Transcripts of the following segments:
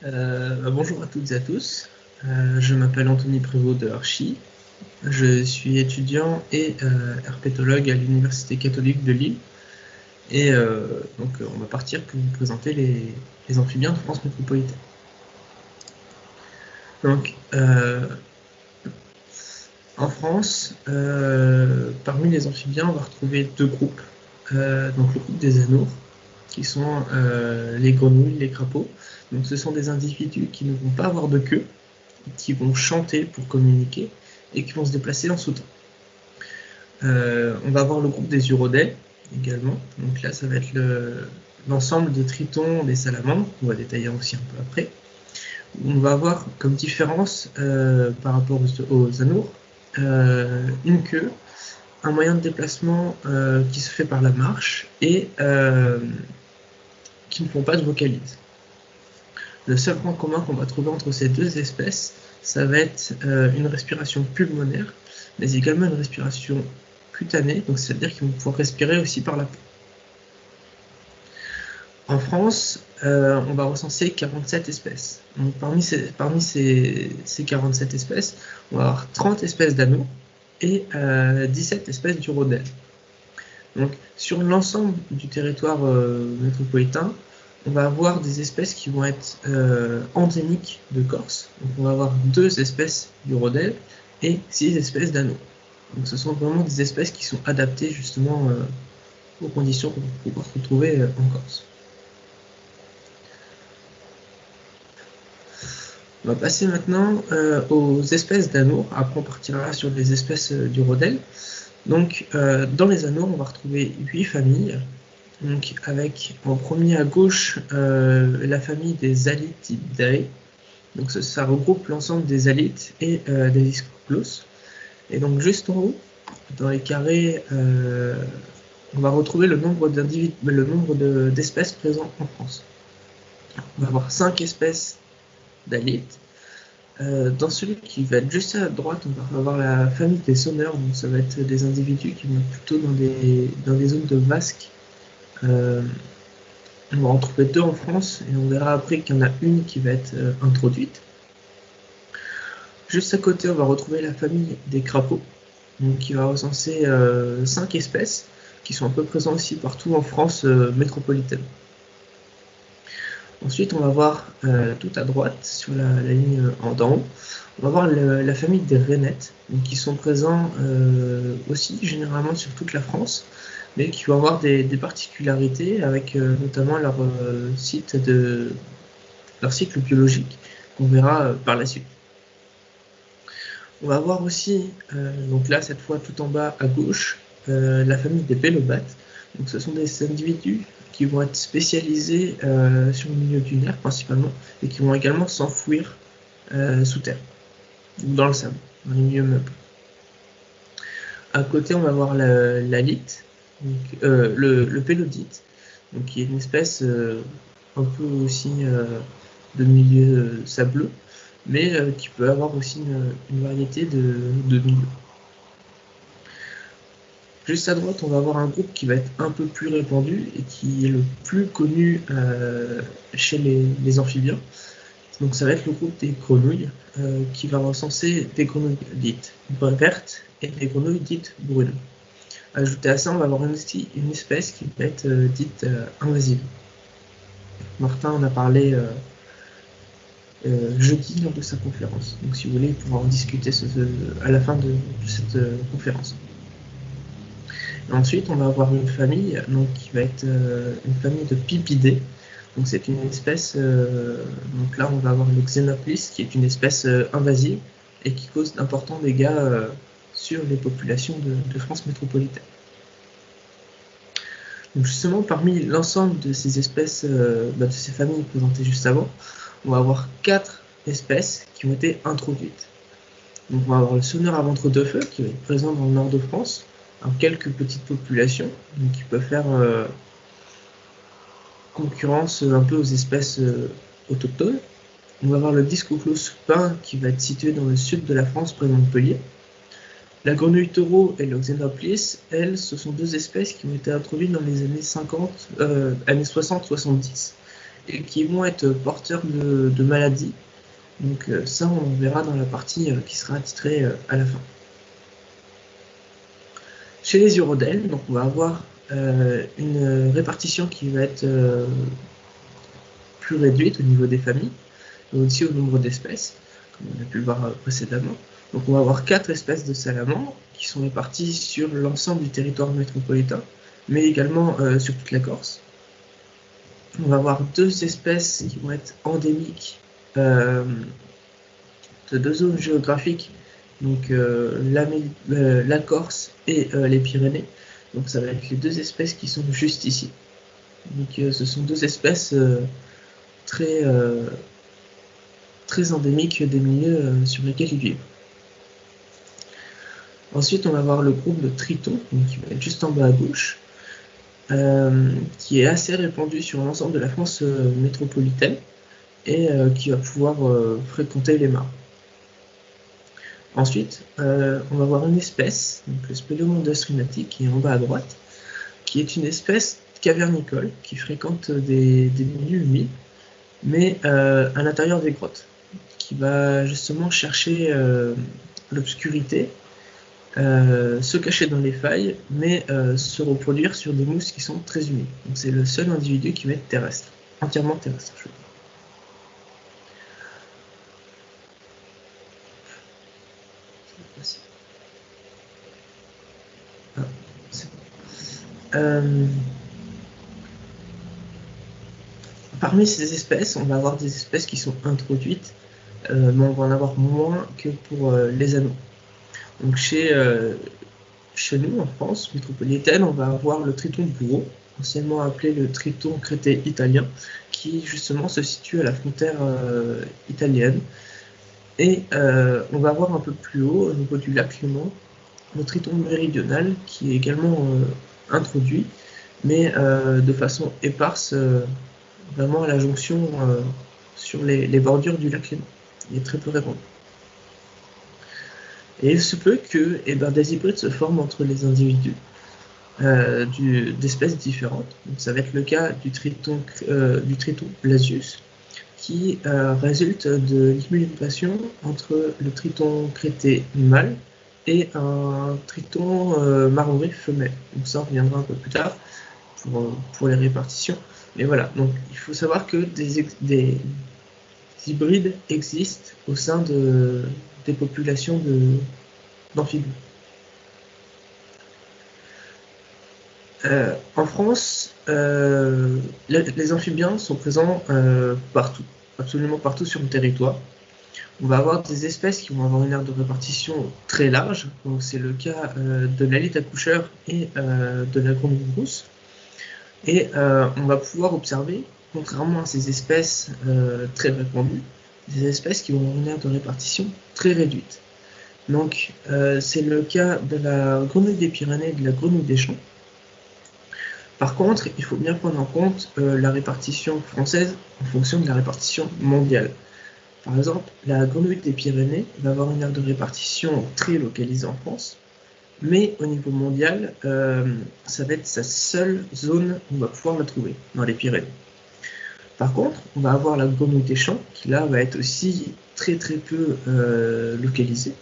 Bonjour à toutes et à tous. Je m'appelle Anthony Prévost de Archie. Je suis étudiant et herpétologue à l'Université catholique de Lille. Et donc, on va partir pour vous présenter les amphibiens de France métropolitaine. Donc, en France, parmi les amphibiens, on va retrouver deux groupes. Donc, le groupe des anours, qui sont les grenouilles, les crapauds. Donc, ce sont des individus qui ne vont pas avoir de queue, qui vont chanter pour communiquer et qui vont se déplacer en sautant. On va avoir le groupe des urodèles également. Donc là, ça va être l'ensemble des tritons, des salamandres, qu'on va détailler aussi un peu après. On va avoir comme différence par rapport aux anours une queue, un moyen de déplacement qui se fait par la marche et qui ne font pas de vocalise. Le seul point commun qu'on va trouver entre ces deux espèces, ça va être une respiration pulmonaire, mais également une respiration cutanée, donc c'est-à-dire qu'ils vont pouvoir respirer aussi par la peau. En France, on va recenser 47 espèces. Donc parmi ces 47 espèces, on va avoir 30 espèces d'anours et 17 espèces d'urodèles. Donc sur l'ensemble du territoire métropolitain, on va avoir des espèces qui vont être endémiques de Corse. Donc on va avoir 2 espèces d'urodèles et 6 espèces d'anours. Donc ce sont vraiment des espèces qui sont adaptées justement aux conditions qu'on va pouvoir retrouver en Corse. On va passer maintenant aux espèces d'anours. Après on partira sur les espèces d'urodèles. Donc dans les anours, on va retrouver 8 familles. Donc avec en premier à gauche la famille des Alitidae. Donc ça regroupe l'ensemble des alites et des Ischoplos. Et donc juste en haut, dans les carrés, on va retrouver le nombre d'espèces présentes en France. On va avoir 5 espèces d'alites. Dans celui qui va être juste à droite, on va avoir la famille des sonneurs. Donc ça va être des individus qui vont être plutôt dans des zones de vasques. On va en trouver 2 en France et on verra après qu'il y en a une qui va être introduite. Juste à côté, on va retrouver la famille des crapauds, donc qui va recenser 5 espèces qui sont un peu présentes aussi partout en France métropolitaine. Ensuite, on va voir tout à droite, sur la ligne d'en haut, on va voir la famille des rainettes, donc qui sont présents aussi généralement sur toute la France, mais qui vont avoir des particularités avec notamment leur cycle biologique qu'on verra par la suite. On va voir aussi, donc là cette fois tout en bas à gauche, la famille des bélobates. Donc ce sont des individus qui vont être spécialisés sur le milieu dunaire principalement et qui vont également s'enfouir sous terre ou dans le sable, dans les milieux meubles. À côté, on va voir l'alite, le pélodite, donc qui est une espèce un peu aussi de milieu sableux, mais qui peut avoir aussi une variété de milieux. Juste à droite, on va avoir un groupe qui va être un peu plus répandu et qui est le plus connu chez les amphibiens. Donc ça va être le groupe des grenouilles qui va recenser des grenouilles dites vertes et des grenouilles dites brunes. Ajouté à ça, on va avoir aussi une espèce qui va être dite invasive. Martin en a parlé jeudi lors de sa conférence. Donc si vous voulez, il pourra en discuter à la fin de cette conférence. Et ensuite, on va avoir une famille donc, qui va être une famille de pipidés. Donc c'est une espèce, donc là on va avoir le Xenoplis qui est une espèce invasive et qui cause d'importants dégâts sur les populations de France métropolitaine. Donc justement, parmi l'ensemble de ces espèces, de ces familles présentées juste avant, on va avoir 4 espèces qui ont été introduites. Donc on va avoir le sonneur à ventre de feu qui va être présent dans le nord de France, en quelques petites populations, donc qui peuvent faire concurrence un peu aux espèces autochtones. On va avoir le Discoclos pin qui va être situé dans le sud de la France, près de Montpellier. La grenouille taureau et le Xenoplis, elles, ce sont 2 espèces qui ont été introduites dans les années 60-70 et qui vont être porteurs de maladies. Donc ça, on verra dans la partie qui sera titrée à la fin. Chez les urodèles, donc on va avoir une répartition qui va être plus réduite au niveau des familles, et aussi au nombre d'espèces, comme on a pu le voir précédemment. Donc on va avoir 4 espèces de salamandres qui sont réparties sur l'ensemble du territoire métropolitain, mais également sur toute la Corse. On va avoir 2 espèces qui vont être endémiques de 2 zones géographiques, donc la Corse et les Pyrénées. Donc ça va être les 2 espèces qui sont juste ici. Donc ce sont 2 espèces très endémiques des milieux sur lesquels ils vivent. Ensuite, on va voir le groupe de tritons, qui va être juste en bas à gauche, qui est assez répandu sur l'ensemble de la France métropolitaine et qui va pouvoir fréquenter les mares. Ensuite, on va voir une espèce, donc le Speleomondas rhinati, qui est en bas à droite, qui est une espèce cavernicole qui fréquente des milieux humides, mais à l'intérieur des grottes, qui va justement chercher l'obscurité, se cacher dans les failles, mais se reproduire sur des mousses qui sont très humides. Donc c'est le seul individu qui va être terrestre, entièrement terrestre. Parmi ces espèces, on va avoir des espèces qui sont introduites, mais on va en avoir moins que pour les anneaux. Donc chez nous, en France métropolitaine, on va avoir le triton bourreau, anciennement appelé le triton crété italien, qui justement se situe à la frontière italienne. Et on va avoir un peu plus haut, au niveau du lac Léman, le triton méridional, qui est également introduit, mais de façon éparse, vraiment à la jonction sur les bordures du lac Léman. Il est très peu répandu. Et il se peut que des hybrides se forment entre les individus d'espèces différentes. Donc, ça va être le cas du triton Blasius, qui résulte de l'hybridation entre le triton crété mâle et un triton marron-gris femelle. Donc ça, on reviendra un peu plus tard pour les répartitions. Mais voilà, donc il faut savoir que des hybrides existent au sein des populations d'amphibiens. En France, les amphibiens sont présents partout, absolument partout sur le territoire. On va avoir des espèces qui vont avoir une aire de répartition très large, donc c'est le cas de l'alite accoucheur et de la grenouille rousse. Et on va pouvoir observer, contrairement à ces espèces très répandues, des espèces qui vont avoir une aire de répartition très réduite. Donc c'est le cas de la grenouille des Pyrénées et de la grenouille des champs. Par contre, il faut bien prendre en compte la répartition française en fonction de la répartition mondiale. Par exemple, la grenouille des Pyrénées va avoir une aire de répartition très localisée en France, mais au niveau mondial, ça va être sa seule zone où on va pouvoir la trouver, dans les Pyrénées. Par contre, on va avoir la grenouille des champs, qui là va être aussi très peu localisée,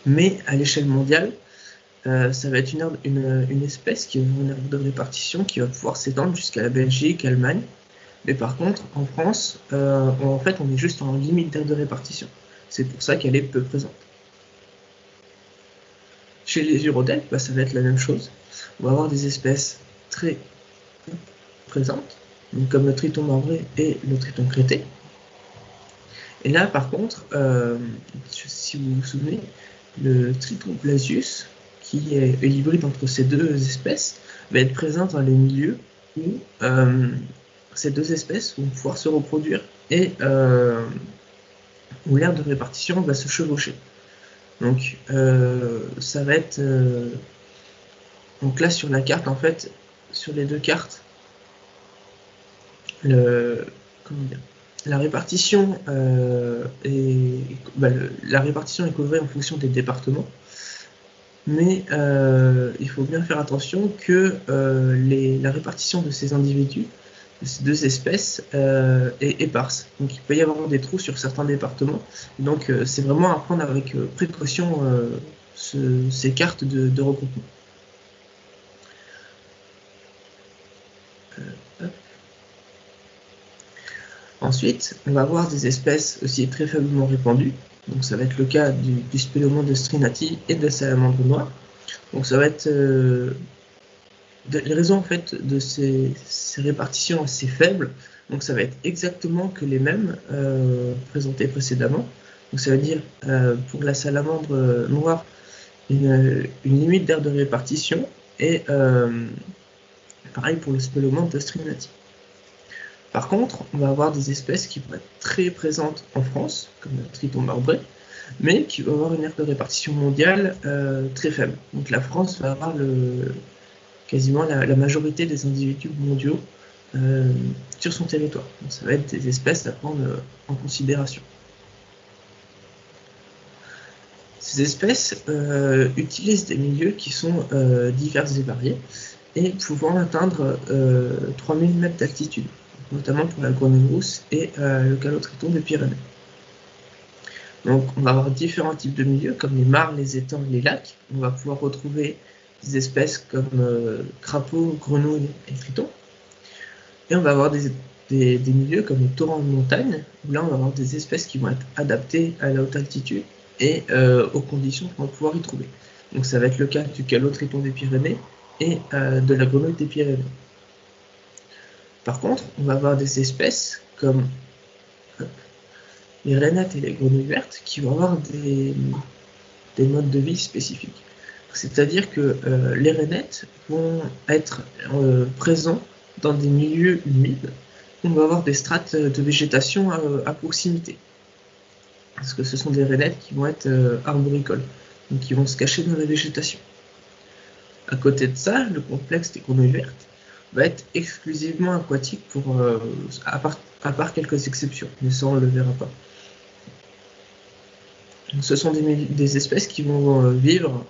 mais à l'échelle mondiale, ça va être une espèce qui a une aire de répartition qui va pouvoir s'étendre jusqu'à la Belgique, l'Allemagne. Mais par contre, en France, en fait, on est juste en limite d'aire de répartition. C'est pour ça qu'elle est peu présente. Chez les urodèles, ça va être la même chose. On va avoir des espèces très présentes, donc comme le triton marbré et le triton crété. Et là, par contre, si vous vous souvenez, le triton Blasius, qui est l'hybride entre ces 2 espèces, va être présent dans les milieux où ces 2 espèces vont pouvoir se reproduire et où l'aire de répartition va se chevaucher. Donc ça va être donc là sur la carte, en fait, sur les 2 cartes, la répartition la répartition est colorée en fonction des départements. Mais il faut bien faire attention que la répartition de ces individus ces deux espèces est éparse. Donc il peut y avoir des trous sur certains départements. Donc c'est vraiment à prendre avec précaution ces cartes de regroupement. Ensuite, on va avoir des espèces aussi très faiblement répandues. Donc ça va être le cas du Spéléomon strinati et de la salamandre noire. Donc ça va être les raisons en fait de ces répartitions assez faibles. Donc ça va être exactement que les mêmes présentés précédemment. Donc ça veut dire pour la salamandre noire une limite d'aire de répartition et pareil pour le Spéléomon strinati. Par contre, on va avoir des espèces qui vont être très présentes en France, comme le triton marbré, mais qui vont avoir une aire de répartition mondiale très faible. Donc la France va avoir quasiment la majorité des individus mondiaux sur son territoire. Donc ça va être des espèces à prendre en considération. Ces espèces utilisent des milieux qui sont divers et variés et pouvant atteindre 3000 mètres d'altitude, notamment pour la grenouille rousse et le calotryton des Pyrénées. Donc on va avoir différents types de milieux comme les mares, les étangs, les lacs. On va pouvoir retrouver des espèces comme crapauds, grenouilles et tritons. Et on va avoir des milieux comme les torrents de montagne, où là on va avoir des espèces qui vont être adaptées à la haute altitude et aux conditions qu'on va pouvoir y trouver. Donc ça va être le cas du calotryton des Pyrénées et de la grenouille des Pyrénées. Par contre, on va avoir des espèces comme les rainettes et les grenouilles vertes qui vont avoir des modes de vie spécifiques. C'est-à-dire que les rainettes vont être présents dans des milieux humides où on va avoir des strates de végétation à proximité. Parce que ce sont des rainettes qui vont être arboricoles, donc qui vont se cacher dans la végétation. À côté de ça, le complexe des grenouilles vertes va être exclusivement aquatique à part quelques exceptions, mais ça on ne le verra pas. Ce sont des espèces qui vont vivre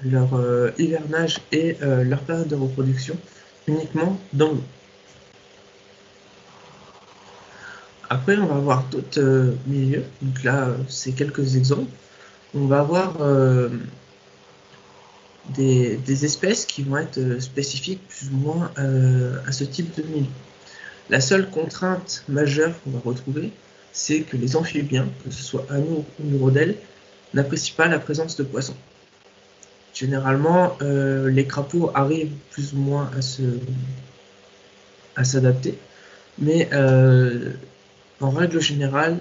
leur hivernage et leur période de reproduction uniquement dans l'eau. Après, on va avoir d'autres milieux. Donc là, c'est quelques exemples. On va avoir des espèces qui vont être spécifiques plus ou moins à ce type de milieu. La seule contrainte majeure qu'on va retrouver, c'est que les amphibiens, que ce soit anours ou hirondelles, n'apprécient pas la présence de poissons. Généralement, les crapauds arrivent plus ou moins à s'adapter, mais en règle générale,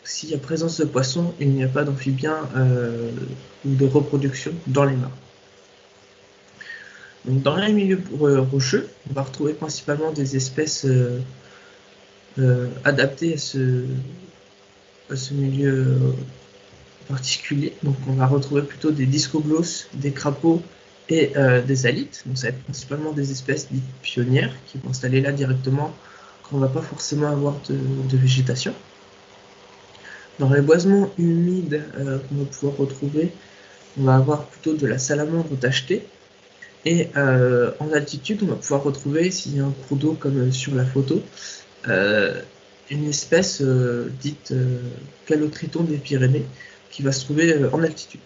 s'il y a présence de poissons, il n'y a pas d'amphibiens ou de reproduction dans les mares. Donc, dans les milieux rocheux, on va retrouver principalement des espèces adaptées à ce milieu particulier. Donc on va retrouver plutôt des discoglosses, des crapauds et des halites. Donc ça va être principalement des espèces dites pionnières qui vont s'installer là directement quand on ne va pas forcément avoir de végétation. Dans les boisements humides qu'on va pouvoir retrouver, on va avoir plutôt de la salamandre tachetée. Et en altitude, on va pouvoir retrouver, s'il y a un cours d'eau comme sur la photo, une espèce dite calotryton des Pyrénées qui va se trouver en altitude.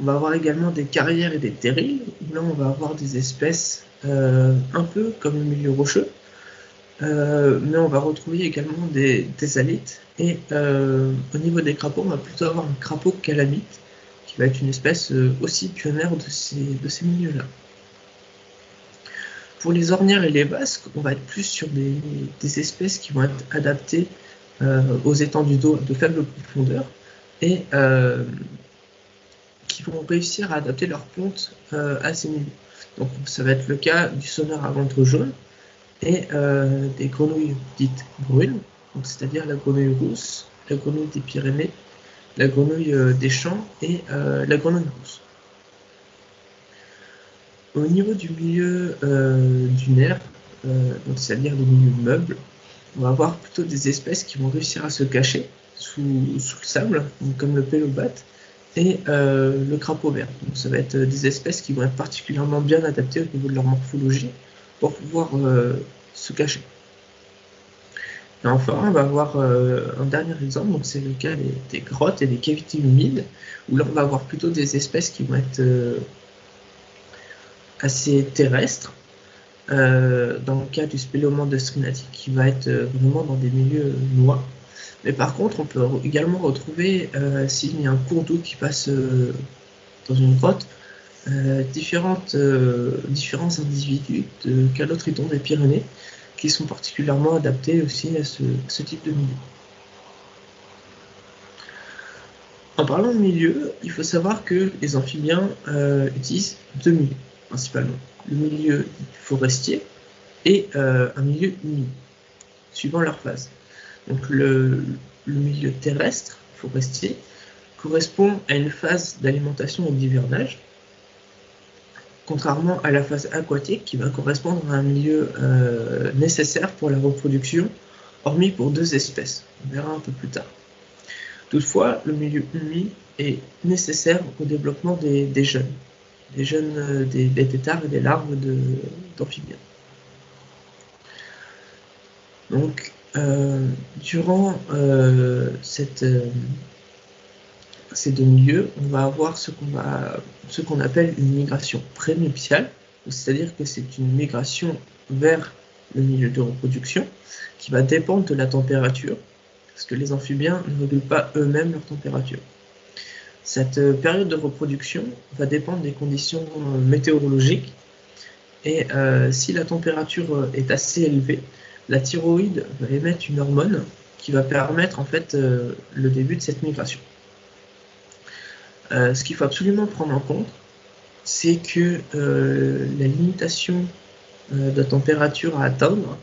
On va avoir également des carrières et des terrils, où là on va avoir des espèces un peu comme le milieu rocheux, mais on va retrouver également des halites, et au niveau des crapauds, on va plutôt avoir un crapaud calamite, qui va être une espèce aussi pionnière de ces milieux-là. Pour les ornières et les basques, on va être plus sur des espèces qui vont être adaptées aux étendues d'eau de faible profondeur et qui vont réussir à adapter leur ponte à ces milieux. Donc ça va être le cas du sonneur à ventre jaune et des grenouilles dites brunes, c'est-à-dire la grenouille rousse, la grenouille des Pyrénées, la grenouille des champs et la grenouille rousse. Au niveau du milieu dunaire, c'est-à-dire des milieux meubles, on va avoir plutôt des espèces qui vont réussir à se cacher sous le sable, comme le pélobate et le crapaud vert. Donc ça va être des espèces qui vont être particulièrement bien adaptées au niveau de leur morphologie pour pouvoir se cacher. Et enfin, on va avoir un dernier exemple, donc c'est le cas des grottes et des cavités humides, où là on va avoir plutôt des espèces qui vont être assez terrestres. Dans le cas du Speleomanthe strinati, qui va être vraiment dans des milieux noirs. Mais par contre, on peut également retrouver, s'il y a un cours d'eau qui passe dans une grotte, différents individus de Calotritons des Pyrénées qui sont particulièrement adaptés aussi à ce type de milieu. En parlant de milieu, il faut savoir que les amphibiens utilisent deux milieux principalement. Le milieu forestier et un milieu humide, suivant leur phase. Donc le milieu terrestre, forestier, correspond à une phase d'alimentation et d'hivernage, contrairement à la phase aquatique qui va correspondre à un milieu nécessaire pour la reproduction, hormis pour deux espèces. On verra un peu plus tard. Toutefois, le milieu humide est nécessaire au développement des jeunes. Des têtards et des larves d'amphibiens. Donc, durant ces deux milieux, on va avoir ce qu'on appelle une migration prénuptiale, c'est-à-dire que c'est une migration vers le milieu de reproduction qui va dépendre de la température, parce que les amphibiens ne régulent pas eux-mêmes leur température. Cette période de reproduction va dépendre des conditions météorologiques et si la température est assez élevée, la thyroïde va émettre une hormone qui va permettre en fait le début de cette migration. Ce qu'il faut absolument prendre en compte, c'est que la limitation de température à atteindre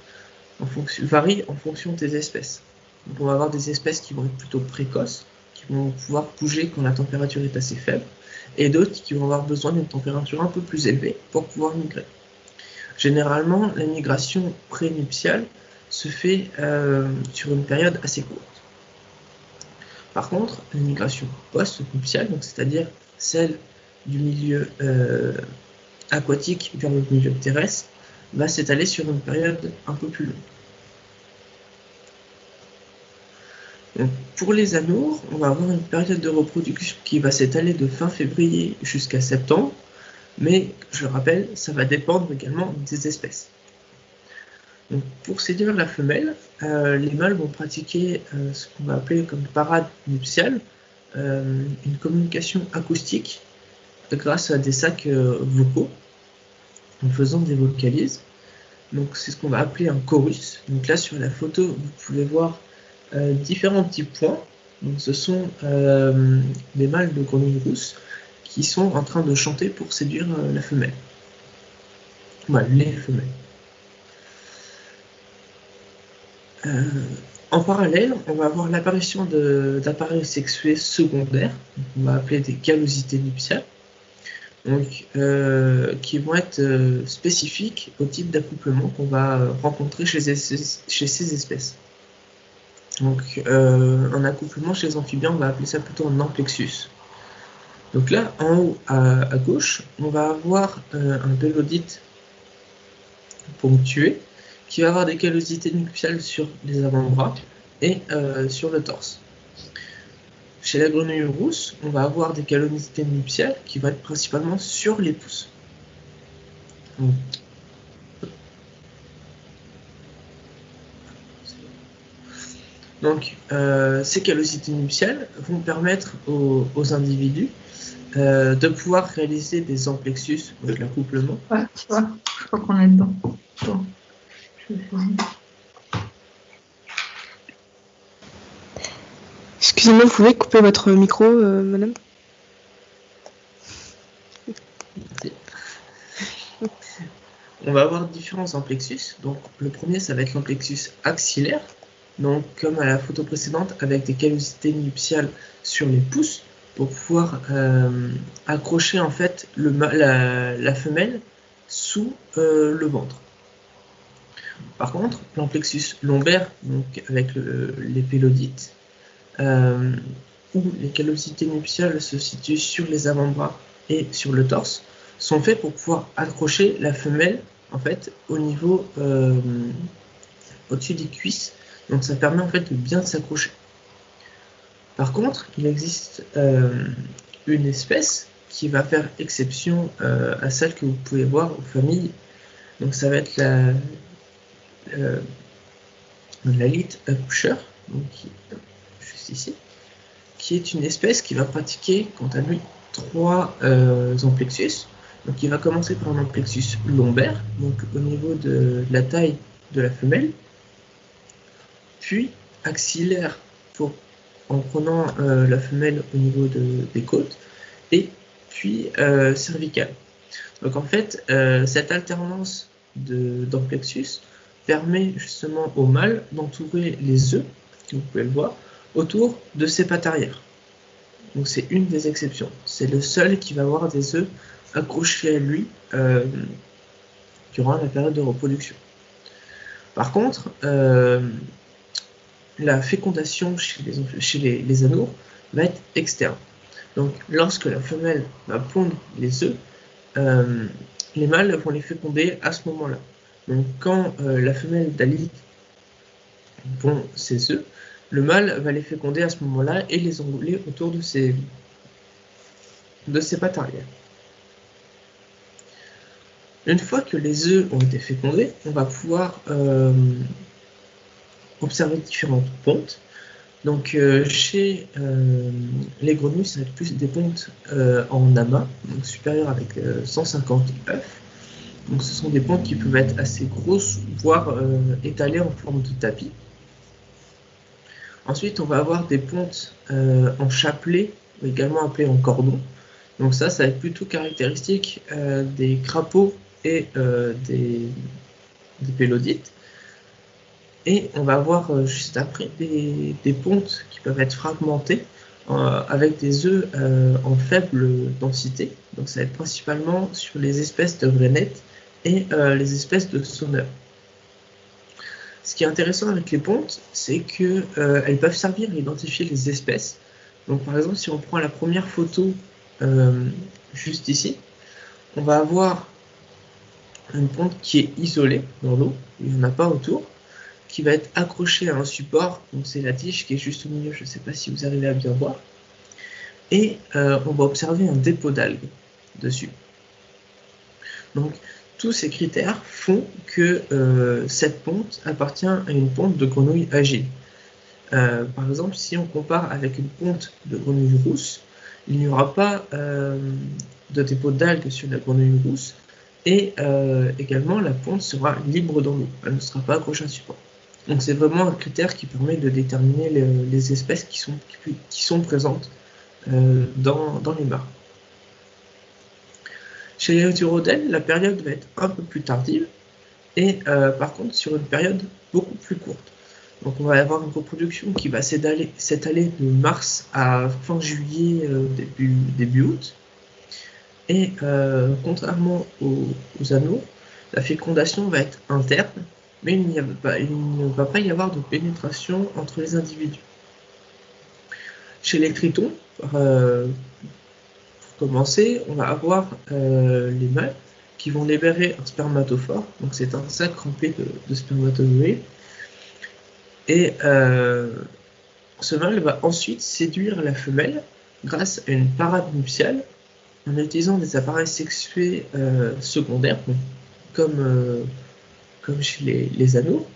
varie en fonction des espèces. Donc on va avoir des espèces qui vont être plutôt précoces, qui vont pouvoir bouger quand la température est assez faible, et d'autres qui vont avoir besoin d'une température un peu plus élevée pour pouvoir migrer. Généralement, la migration prénuptiale se fait sur une période assez courte. Par contre, la migration post-nuptiale, c'est-à-dire celle du milieu aquatique vers le milieu terrestre, va s'étaler sur une période un peu plus longue. Donc, pour les anours, on va avoir une période de reproduction qui va s'étaler de fin février jusqu'à septembre, mais je rappelle, ça va dépendre également des espèces. Donc, pour séduire la femelle, les mâles vont pratiquer ce qu'on va appeler comme parade nuptiale, une communication acoustique grâce à des sacs vocaux en faisant des vocalises. Donc c'est ce qu'on va appeler un chorus. Donc là sur la photo, vous pouvez voir différents petits points. Donc ce sont des mâles de grenouille rousse qui sont en train de chanter pour séduire la femelle. Voilà, les femelles. En parallèle, on va avoir l'apparition d'appareils sexués secondaires, on va appeler des callosités nuptiales, donc, qui vont être spécifiques au type d'accouplement qu'on va rencontrer chez ces espèces. Donc, un accouplement chez les amphibiens, on va appeler ça plutôt un amplexus. Donc là, en haut à gauche, on va avoir un bélodite ponctué qui va avoir des callosités nuptiales sur les avant-bras et sur le torse. Chez la grenouille rousse, on va avoir des callosités nuptiales qui vont être principalement sur les pouces. Donc, ces callosités nuptiales vont permettre aux individus de pouvoir réaliser des amplexus avec l'accouplement. Ouais, tu vois, je crois qu'on est dedans. Bon. Excusez-moi, vous pouvez couper votre micro, madame? On va avoir différents amplexus. Donc, le premier, ça va être l'amplexus axillaire. Donc, comme à la photo précédente, avec des callosités nuptiales sur les pouces pour pouvoir accrocher en fait la femelle sous le ventre. Par contre, l'amplexus lombaire, donc avec les pélodites, où les callosités nuptiales se situent sur les avant-bras et sur le torse, sont faits pour pouvoir accrocher la femelle en fait, au niveau au-dessus des cuisses. Donc ça permet en fait de bien s'accrocher. Par contre, il existe une espèce qui va faire exception à celle que vous pouvez voir aux familles. Donc ça va être la Lead Pusher, donc juste ici, qui est une espèce qui va pratiquer, quant à lui, 3 amplexus. Donc il va commencer par un amplexus lombaire, donc au niveau de la taille de la femelle, puis axillaire en prenant la femelle au niveau des côtes, et puis cervicale. Donc en fait, cette alternance d'amplexus permet justement au mâle d'entourer les œufs, vous pouvez le voir, autour de ses pattes arrière. Donc c'est une des exceptions. C'est le seul qui va avoir des œufs accrochés à lui durant la période de reproduction. Par contre, la fécondation chez les anours va être externe. Donc lorsque la femelle va pondre les œufs, les mâles vont les féconder à ce moment-là. Donc quand la femelle d'Ali pond ses œufs, le mâle va les féconder à ce moment-là et les enrouler autour de ses pattes arrière. Une fois que les œufs ont été fécondés, on va pouvoir observer différentes pontes. Donc chez les grenouilles, ça va être plus des pontes en amas, donc supérieures avec 150 œufs. Donc ce sont des pontes qui peuvent être assez grosses, voire étalées en forme de tapis. Ensuite, on va avoir des pontes en chapelet, également appelées en cordon. Donc ça va être plutôt caractéristique des crapauds et des pélodites. Et on va avoir juste après des pontes qui peuvent être fragmentées avec des œufs en faible densité. Donc ça va être principalement sur les espèces de rainettes et les espèces de sonneurs. Ce qui est intéressant avec les pontes, c'est qu'elles peuvent servir à identifier les espèces. Donc par exemple, si on prend la première photo juste ici, on va avoir une ponte qui est isolée dans l'eau, il n'y en a pas autour, qui va être accrochée à un support, donc c'est la tige qui est juste au milieu, je ne sais pas si vous arrivez à bien voir, et on va observer un dépôt d'algues dessus. Donc tous ces critères font que cette ponte appartient à une ponte de grenouille agile. Par exemple, si on compare avec une ponte de grenouille rousse, il n'y aura pas de dépôt d'algues sur la grenouille rousse, et également la ponte sera libre dans l'eau, elle ne sera pas accrochée à un support. Donc c'est vraiment un critère qui permet de déterminer les espèces qui sont présentes dans les mares. Chez les urodèles, la période va être un peu plus tardive, et par contre sur une période beaucoup plus courte. Donc on va avoir une reproduction qui va s'étaler de mars à fin juillet, début août. Et contrairement aux anours, la fécondation va être interne, mais il ne va pas y avoir de pénétration entre les individus. Chez les tritons, pour commencer, on va avoir les mâles qui vont libérer un spermatophore, donc c'est un sac rempli de spermatozoïdes, et ce mâle va ensuite séduire la femelle grâce à une parade nuptiale en utilisant des appareils sexués secondaires, comme chez les anours,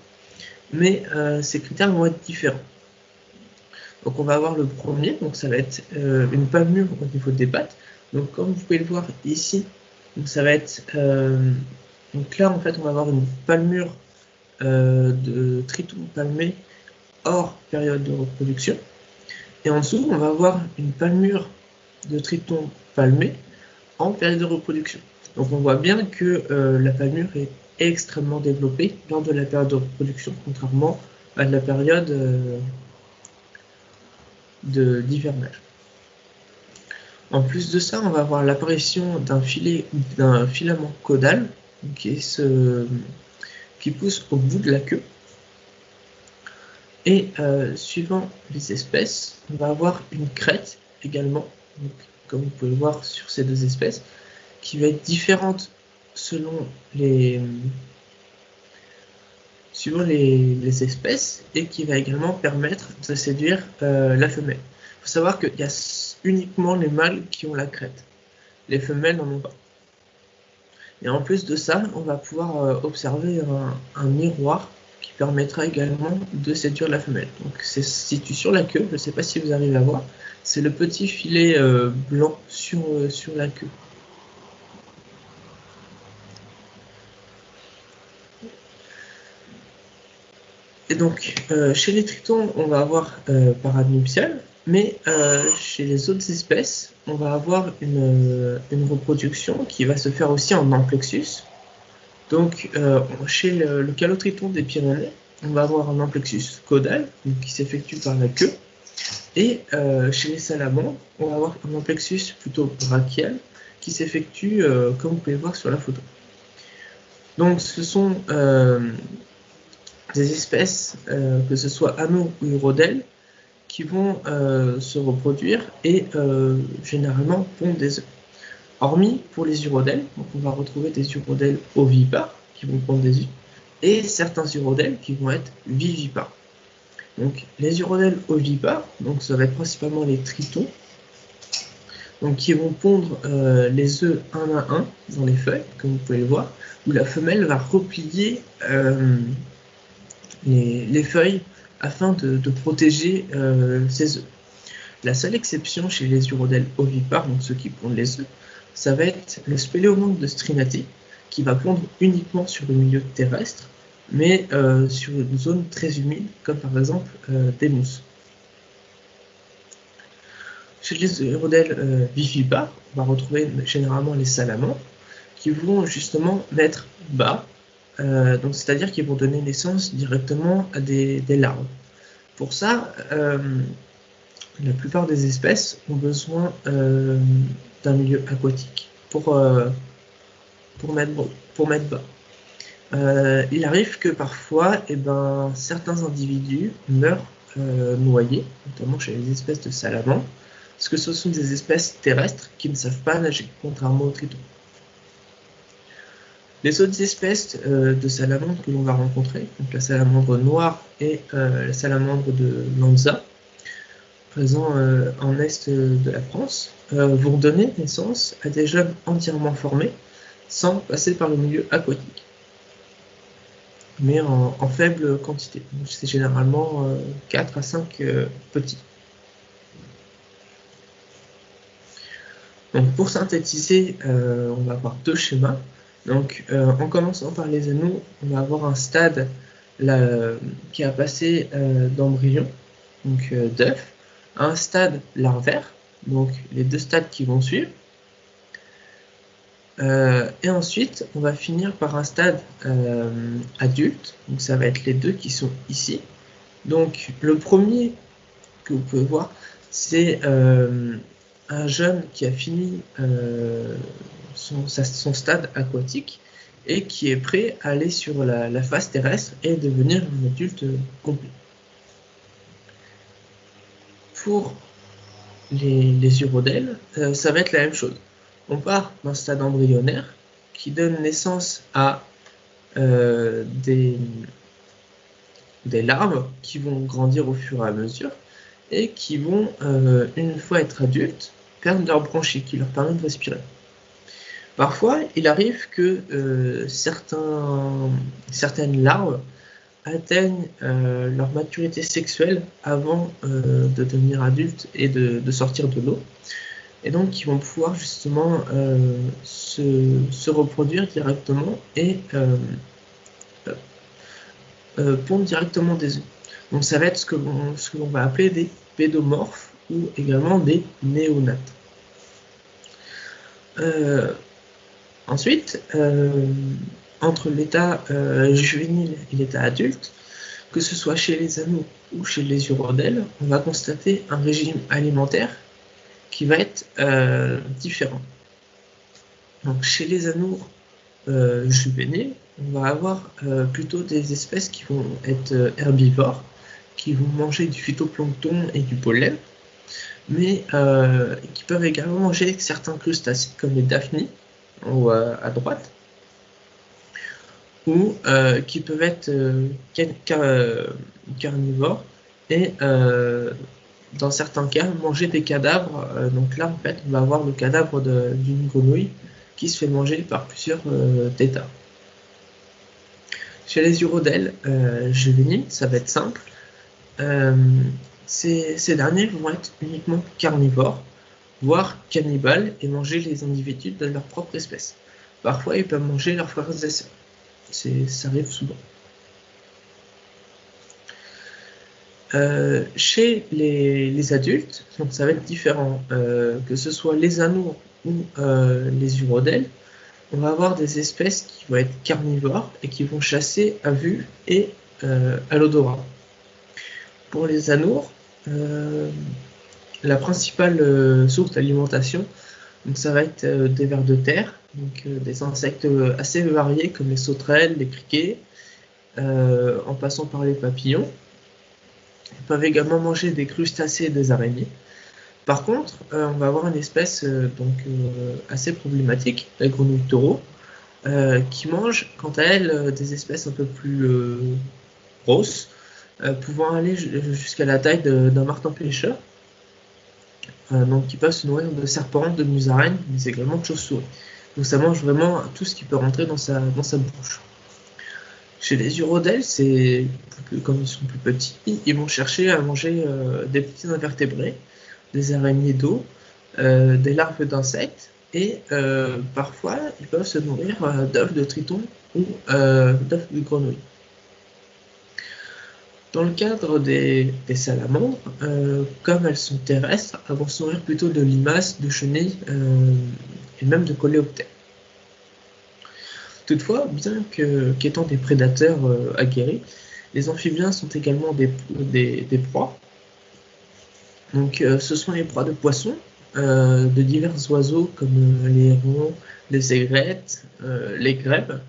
mais ces critères vont être différents. Donc on va avoir le premier, donc ça va être une palmure au niveau des pattes. Donc comme vous pouvez le voir ici, donc ça va être donc là en fait on va avoir une palmure de triton palmé hors période de reproduction, et en dessous on va avoir une palmure de triton palmé en période de reproduction. Donc on voit bien que la palmure est extrêmement développée lors de la période de reproduction, contrairement à la période d'hivernage. En plus de ça, on va avoir l'apparition d'un filament caudal qui pousse au bout de la queue. Et suivant les espèces, on va avoir une crête également, donc, comme vous pouvez le voir sur ces deux espèces, qui va être différente selon suivant les espèces et qui va également permettre de séduire la femelle. Il faut savoir qu'il y a uniquement les mâles qui ont la crête. Les femelles n'en ont pas. Et en plus de ça, on va pouvoir observer un miroir qui permettra également de séduire la femelle. Donc c'est situé sur la queue, je ne sais pas si vous arrivez à voir, c'est le petit filet blanc sur la queue. Et donc, chez les tritons, on va avoir parade nuptiale, mais chez les autres espèces, on va avoir une reproduction qui va se faire aussi en amplexus. Donc, chez le calotriton des Pyrénées, on va avoir un amplexus caudal, donc, qui s'effectue par la queue, et chez les salamandres, on va avoir un amplexus plutôt brachial, qui s'effectue, comme vous pouvez voir sur la photo. Donc, ce sont des espèces, que ce soit amours ou urodèles, qui vont se reproduire et généralement pondent des œufs. Hormis pour les urodèles, donc on va retrouver des urodèles ovipares qui vont pondre des œufs et certains urodèles qui vont être vivipares. Donc les urodèles ovipares, donc ça va être principalement les tritons, donc qui vont pondre les œufs un à un dans les feuilles, comme vous pouvez le voir, où la femelle va replier les feuilles afin de protéger ses œufs. La seule exception chez les urodèles ovipares, donc ceux qui pondent les œufs, ça va être le spéléomanthe de Strinati, qui va pondre uniquement sur le milieu terrestre, mais sur une zone très humide, comme par exemple des mousses. Chez les urodèles vivipares, on va retrouver généralement les salamandres, qui vont justement mettre bas, donc c'est-à-dire qu'ils vont donner naissance directement à des larves. Pour ça, la plupart des espèces ont besoin d'un milieu aquatique pour mettre bas. Il arrive que parfois, certains individus meurent noyés, notamment chez les espèces de salamandres, parce que ce sont des espèces terrestres qui ne savent pas nager, contrairement aux tritons. Les autres espèces de salamandres que l'on va rencontrer, donc la salamandre noire et la salamandre de Lanza, présents en est de la France, vont donner naissance à des jeunes entièrement formés sans passer par le milieu aquatique, mais en faible quantité. C'est généralement 4 à 5 petits. Donc pour synthétiser, on va avoir deux schémas. Donc en commençant par les anneaux, on va avoir un stade qui a passé d'embryon, donc d'œuf, à un stade larvaire, donc les deux stades qui vont suivre. Et ensuite, on va finir par un stade adulte, donc ça va être les deux qui sont ici. Donc le premier que vous pouvez voir, c'est un jeune qui a fini son stade aquatique et qui est prêt à aller sur la phase terrestre et devenir un adulte complet. Pour les urodèles, ça va être la même chose. On part d'un stade embryonnaire qui donne naissance à des larves qui vont grandir au fur et à mesure et qui vont, une fois être adultes, perdre leurs branchies qui leur permettent de respirer. Parfois, il arrive que certaines larves atteignent leur maturité sexuelle avant de devenir adultes et de sortir de l'eau. Et donc, ils vont pouvoir justement se reproduire directement et pondre directement des œufs. Donc, ça va être ce que l'on va appeler des pédomorphes ou également des néonates. Ensuite, entre l'état juvénile et l'état adulte, que ce soit chez les anours ou chez les urodèles, on va constater un régime alimentaire qui va être différent. Donc, chez les anours juvéniles, on va avoir plutôt des espèces qui vont être herbivores, qui vont manger du phytoplancton et du pollen, mais qui peuvent également manger certains crustacés comme les daphnies, en haut à droite, ou qui peuvent être carnivores et dans certains cas manger des cadavres. Donc là en fait on va avoir le cadavre d'une grenouille qui se fait manger par plusieurs têtards. Chez les urodèles juvéniles, ça va être simple. Ces derniers vont être uniquement carnivores, voire cannibales, et manger les individus de leur propre espèce. Parfois, ils peuvent manger leurs frères et sœurs. Ça arrive souvent. Chez les adultes, donc ça va être différent, que ce soit les anours ou les urodèles, on va avoir des espèces qui vont être carnivores et qui vont chasser à vue et à l'odorat. Pour les anours, la principale source d'alimentation, donc ça va être des vers de terre, donc des insectes assez variés comme les sauterelles, les criquets, en passant par les papillons. Ils peuvent également manger des crustacés et des araignées. Par contre, on va avoir une espèce assez problématique, la grenouille taureau, qui mange quant à elle des espèces un peu plus grosses, pouvant aller jusqu'à la taille d'un martin-pêcheur, donc qui peuvent se nourrir de serpents, de musaraignes, mais également de chauves-souris. Donc ça mange vraiment tout ce qui peut rentrer dans sa bouche. Chez les urodèles, comme ils sont plus petits, ils vont chercher à manger des petits invertébrés, des araignées d'eau, des larves d'insectes, et parfois ils peuvent se nourrir d'œufs de triton ou d'œufs de grenouille. Dans le cadre des salamandres, comme elles sont terrestres, elles vont se nourrir plutôt de limaces, de chenilles et même de coléoptères. Toutefois, bien qu'étant des prédateurs aguerris, les amphibiens sont également des proies. Donc, ce sont les proies de poissons, de divers oiseaux comme les hérons, les aigrettes, les grèbes,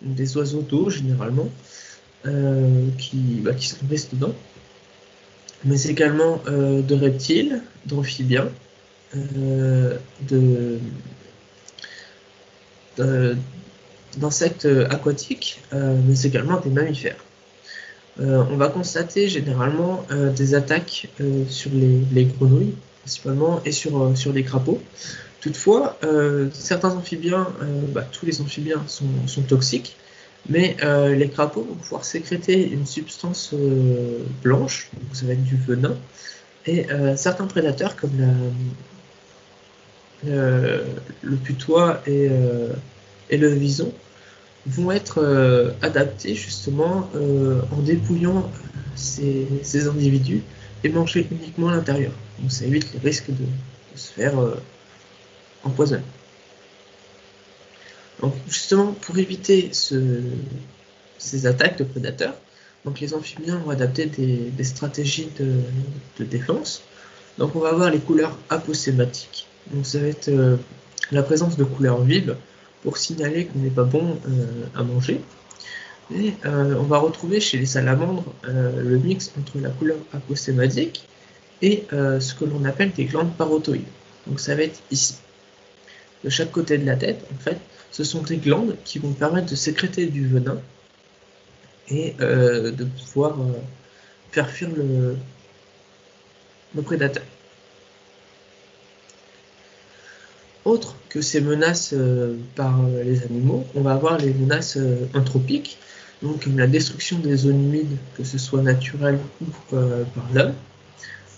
des oiseaux d'eau généralement, qui se nourrissent dedans, mais également de reptiles, d'amphibiens, d'insectes aquatiques, mais également des mammifères. On va constater généralement des attaques sur les grenouilles, principalement, et sur les crapauds. Toutefois, certains amphibiens, tous les amphibiens sont toxiques, mais les crapauds vont pouvoir sécréter une substance blanche, donc ça va être du venin, et certains prédateurs comme le putois et le vison vont être adaptés justement en dépouillant ces individus et manger uniquement l'intérieur. Donc ça évite le risque de se faire empoisonner. Donc justement pour éviter ces attaques de prédateurs, donc les amphibiens vont adapter des stratégies de défense. Donc on va avoir les couleurs aposématiques. Donc ça va être la présence de couleurs vives pour signaler qu'on n'est pas bon à manger. Et on va retrouver chez les salamandres le mix entre la couleur aposématique et ce que l'on appelle des glandes parotoïdes. Donc ça va être ici. De chaque côté de la tête, en fait, ce sont des glandes qui vont permettre de sécréter du venin et de pouvoir faire fuir le prédateur. Autre que ces menaces par les animaux, on va avoir les menaces anthropiques, donc comme la destruction des zones humides, que ce soit naturelle ou par l'homme,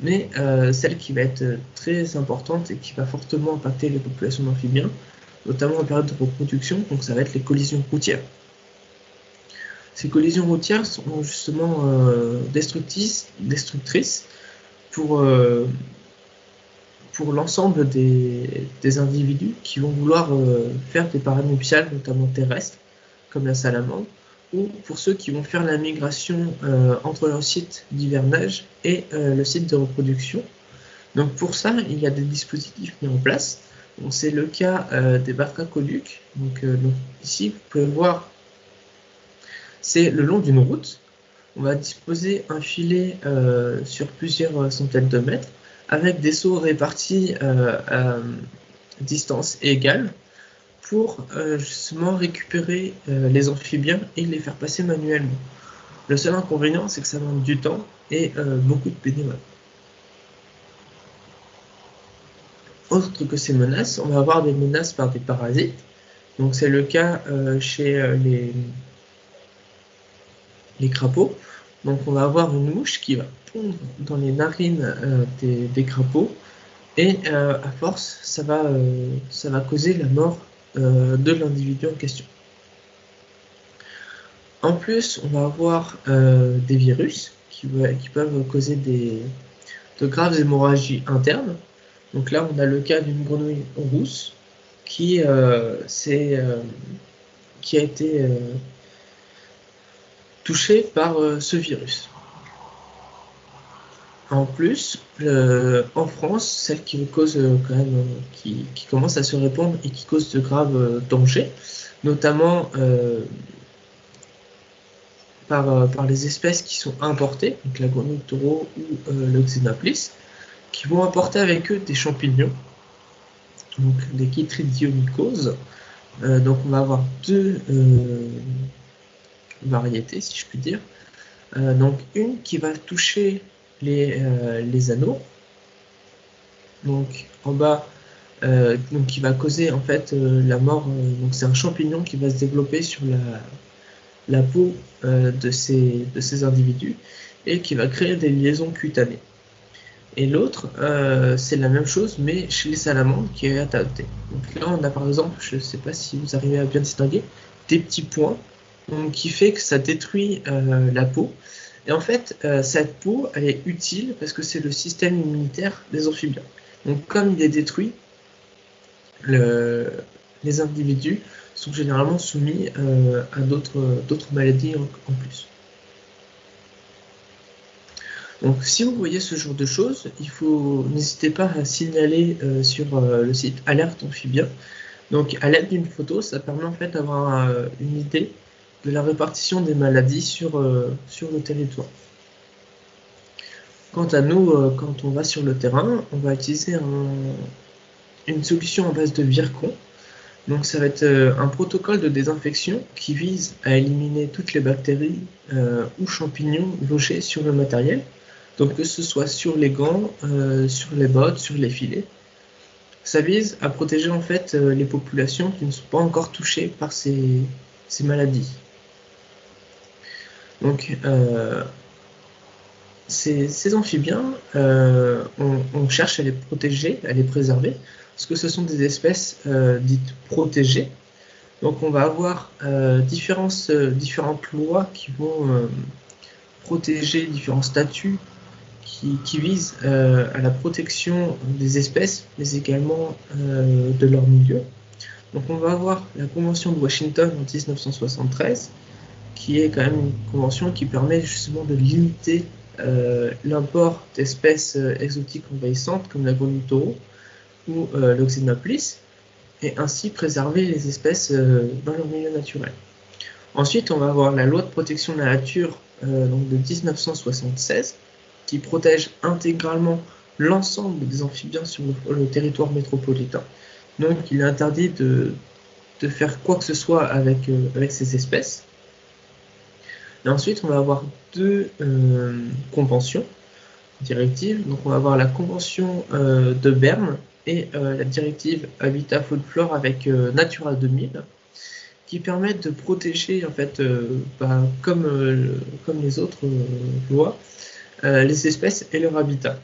mais celle qui va être très importante et qui va fortement impacter les populations d'amphibiens, notamment en période de reproduction, donc ça va être les collisions routières. Ces collisions routières sont justement destructrices pour l'ensemble des individus qui vont vouloir faire des parades nuptiales, notamment terrestres, comme la salamandre, ou pour ceux qui vont faire la migration entre leur site d'hivernage et le site de reproduction. Donc pour ça, il y a des dispositifs mis en place. C'est le cas des batracoluques. Donc ici, vous pouvez voir, c'est le long d'une route. On va disposer un filet sur plusieurs centaines de mètres, avec des sauts répartis à distance égale pour justement récupérer les amphibiens et les faire passer manuellement. Le seul inconvénient, c'est que ça demande du temps et beaucoup de bénévoles. Autre que ces menaces, on va avoir des menaces par des parasites. Donc c'est le cas chez les crapauds. Donc on va avoir une mouche qui va pondre dans les narines des crapauds et à force, ça va causer la mort de l'individu en question. En plus, on va avoir des virus qui peuvent causer de graves hémorragies internes. Donc là, on a le cas d'une grenouille rousse qui a été touchée par ce virus. En plus, en France, celle qui cause qui commence à se répandre et qui cause de graves dangers, notamment par les espèces qui sont importées, donc la grenouille taureau ou le Xenoplis, qui vont apporter avec eux des champignons, donc des chytridiomycoses. Donc on va avoir deux variétés, si je puis dire. Donc une qui va toucher les anneaux, donc en bas, donc qui va causer en fait la mort. Donc c'est un champignon qui va se développer sur la peau de ces individus et qui va créer des liaisons cutanées. Et l'autre, c'est la même chose, mais chez les salamandres qui est adapté. Donc là, on a par exemple, je ne sais pas si vous arrivez à bien distinguer, des petits points donc, qui fait que ça détruit la peau. Et en fait, cette peau, elle est utile parce que c'est le système immunitaire des amphibiens. Donc comme il est détruit, les individus sont généralement soumis à d'autres maladies en plus. Donc si vous voyez ce genre de choses, n'hésitez pas à signaler sur le site Alerte Amphibien. Donc à l'aide d'une photo, ça permet en fait d'avoir une idée de la répartition des maladies sur le territoire. Quant à nous, quand on va sur le terrain, on va utiliser une solution en base de Virkon. Donc ça va être un protocole de désinfection qui vise à éliminer toutes les bactéries ou champignons logés sur le matériel. Donc que ce soit sur les gants, sur les bottes, sur les filets. Ça vise à protéger en fait les populations qui ne sont pas encore touchées par ces maladies. Donc ces amphibiens, on cherche à les protéger, à les préserver, parce que ce sont des espèces dites protégées. Donc on va avoir différentes lois qui vont protéger différents statuts qui visent à la protection des espèces, mais également de leur milieu. Donc on va avoir la Convention de Washington en 1973, qui est quand même une convention qui permet justement de limiter l'import d'espèces exotiques envahissantes comme la grenouille taureau ou le Xenoplis, et ainsi préserver les espèces dans leur milieu naturel. Ensuite, on va avoir la loi de protection de la nature donc de 1976, qui protège intégralement l'ensemble des amphibiens sur le territoire métropolitain. Donc il est interdit de faire quoi que ce soit avec ces espèces. Et ensuite, on va avoir deux conventions, directives. Donc on va avoir la convention de Berne et la directive Habitat Faune Flore avec Natura 2000, qui permettent de protéger, en fait, comme les autres lois, les espèces et leur habitat.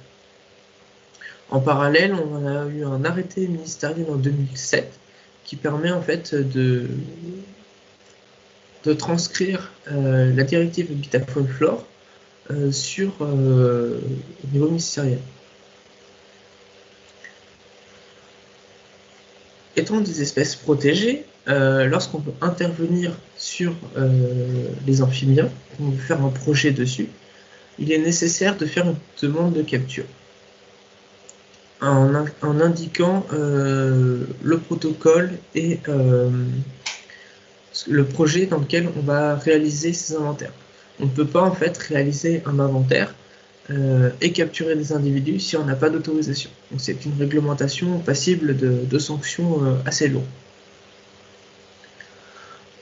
En parallèle, on a eu un arrêté ministériel en 2007 qui permet en fait de transcrire la directive Habitat Faune Flore au niveau ministériel. Étant des espèces protégées, lorsqu'on veut intervenir sur les amphibiens, on veut faire un projet dessus, il est nécessaire de faire une demande de capture en indiquant le protocole et le projet dans lequel on va réaliser ces inventaires. On ne peut pas en fait réaliser un inventaire et capturer des individus si on n'a pas d'autorisation. Donc c'est une réglementation passible de sanctions assez lourdes.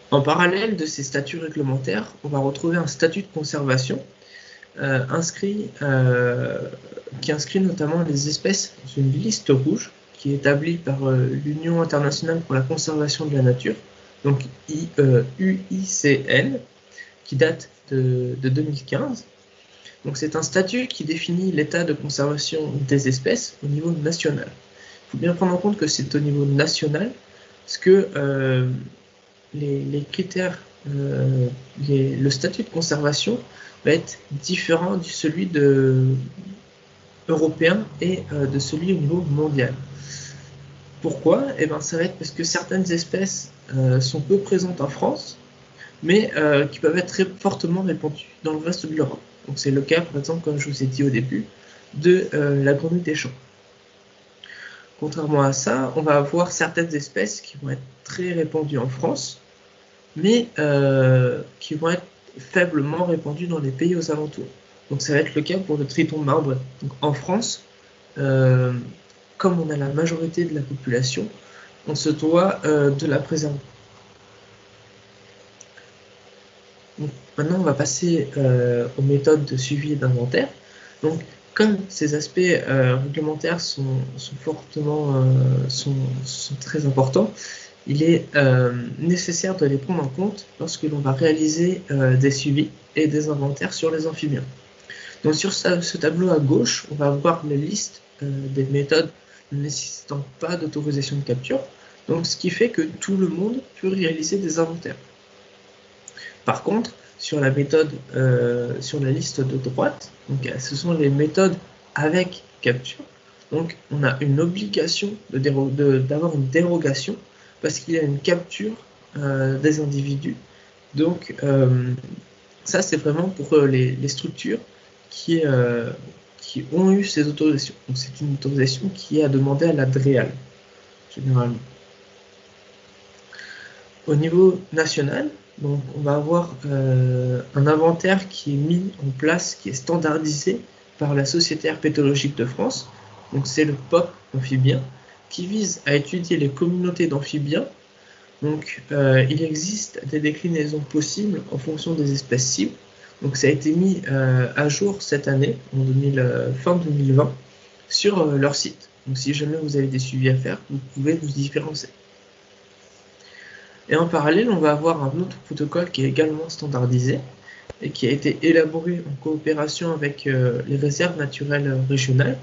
En parallèle de ces statuts réglementaires, on va retrouver un statut de conservation qui inscrit notamment les espèces dans une liste rouge qui est établie par l'Union internationale pour la conservation de la nature, donc UICN, qui date de 2015. Donc c'est un statut qui définit l'état de conservation des espèces au niveau national. Il faut bien prendre en compte que c'est au niveau national, parce que les critères, le statut de conservation va être différent de celui européen et de celui au niveau mondial. Pourquoi? Eh bien, ça va être parce que certaines espèces sont peu présentes en France, mais qui peuvent être très fortement répandues dans le reste de l'Europe. Donc c'est le cas, par exemple, comme je vous ai dit au début, de la grenouille des champs. Contrairement à ça, on va avoir certaines espèces qui vont être très répandues en France, mais qui vont être faiblement répandues dans les pays aux alentours. Donc ça va être le cas pour le triton marbre. Donc, en France, comme on a la majorité de la population, on se doit de la préserver. Donc, maintenant, on va passer aux méthodes de suivi et d'inventaire. Donc, comme ces aspects réglementaires sont très importants, il est nécessaire de les prendre en compte lorsque l'on va réaliser des suivis et des inventaires sur les amphibiens. Donc sur ce tableau à gauche, on va voir la liste des méthodes ne nécessitant pas d'autorisation de capture, donc ce qui fait que tout le monde peut réaliser des inventaires. Par contre, sur la méthode, sur la liste de droite, donc, ce sont les méthodes avec capture. Donc on a une obligation d'avoir une dérogation parce qu'il y a une capture des individus. Donc ça c'est vraiment pour les structures qui ont eu ces autorisations. Donc c'est une autorisation qui est à demander à la DREAL, généralement. Au niveau national, donc on va avoir un inventaire qui est mis en place, qui est standardisé par la Société herpétologique de France. Donc c'est le POP amphibien, qui vise à étudier les communautés d'amphibiens. Donc il existe des déclinaisons possibles en fonction des espèces cibles. Donc ça a été mis à jour cette année, fin 2020, sur leur site. Donc si jamais vous avez des suivis à faire, vous pouvez vous différencier. Et en parallèle, on va avoir un autre protocole qui est également standardisé et qui a été élaboré en coopération avec les réserves naturelles régionales.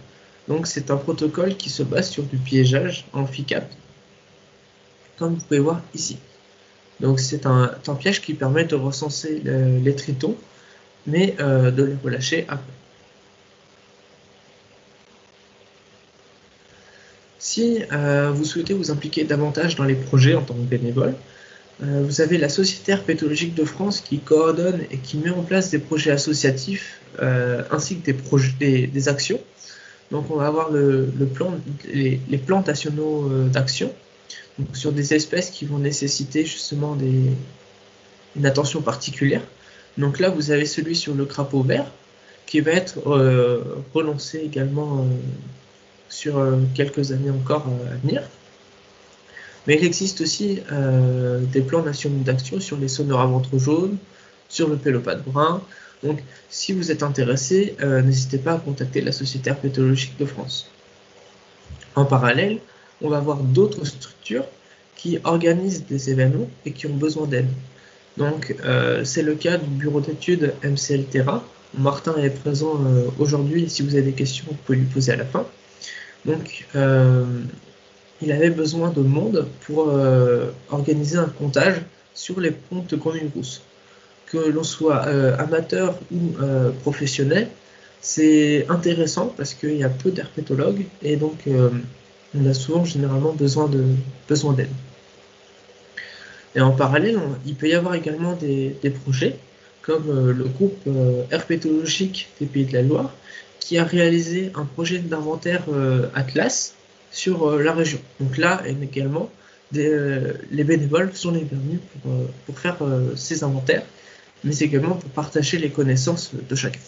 Donc c'est un protocole qui se base sur du piégeage amphicap, comme vous pouvez voir ici. Donc c'est un piège qui permet de recenser les tritons, mais de les relâcher après. Si vous souhaitez vous impliquer davantage dans les projets en tant que bénévole, vous avez la Société herpétologique de France qui coordonne et qui met en place des projets associatifs ainsi que des actions. Donc on va avoir les plans nationaux d'action sur des espèces qui vont nécessiter justement une attention particulière. Donc là vous avez celui sur le crapaud vert qui va être relancé également sur quelques années encore à venir. Mais il existe aussi des plans nationaux d'action sur les sonores à ventre jaune, sur le pélopade brun. Donc, si vous êtes intéressé, n'hésitez pas à contacter la Société herpétologique de France. En parallèle, on va avoir d'autres structures qui organisent des événements et qui ont besoin d'aide. Donc, c'est le cas du bureau d'études MCL Terra. Martin est présent aujourd'hui. Si vous avez des questions, vous pouvez lui poser à la fin. Donc, il avait besoin de monde pour organiser un comptage sur les pontes de grenouilles rousses. Que l'on soit amateur ou professionnel, c'est intéressant parce qu'il y a peu d'herpétologues et donc on a souvent généralement besoin d'aide. Et en parallèle, il peut y avoir également des projets comme le groupe herpétologique des Pays de la Loire qui a réalisé un projet d'inventaire Atlas sur la région. Donc là, également, les bénévoles sont les bienvenus pour faire ces inventaires, mais également pour partager les connaissances de chacun.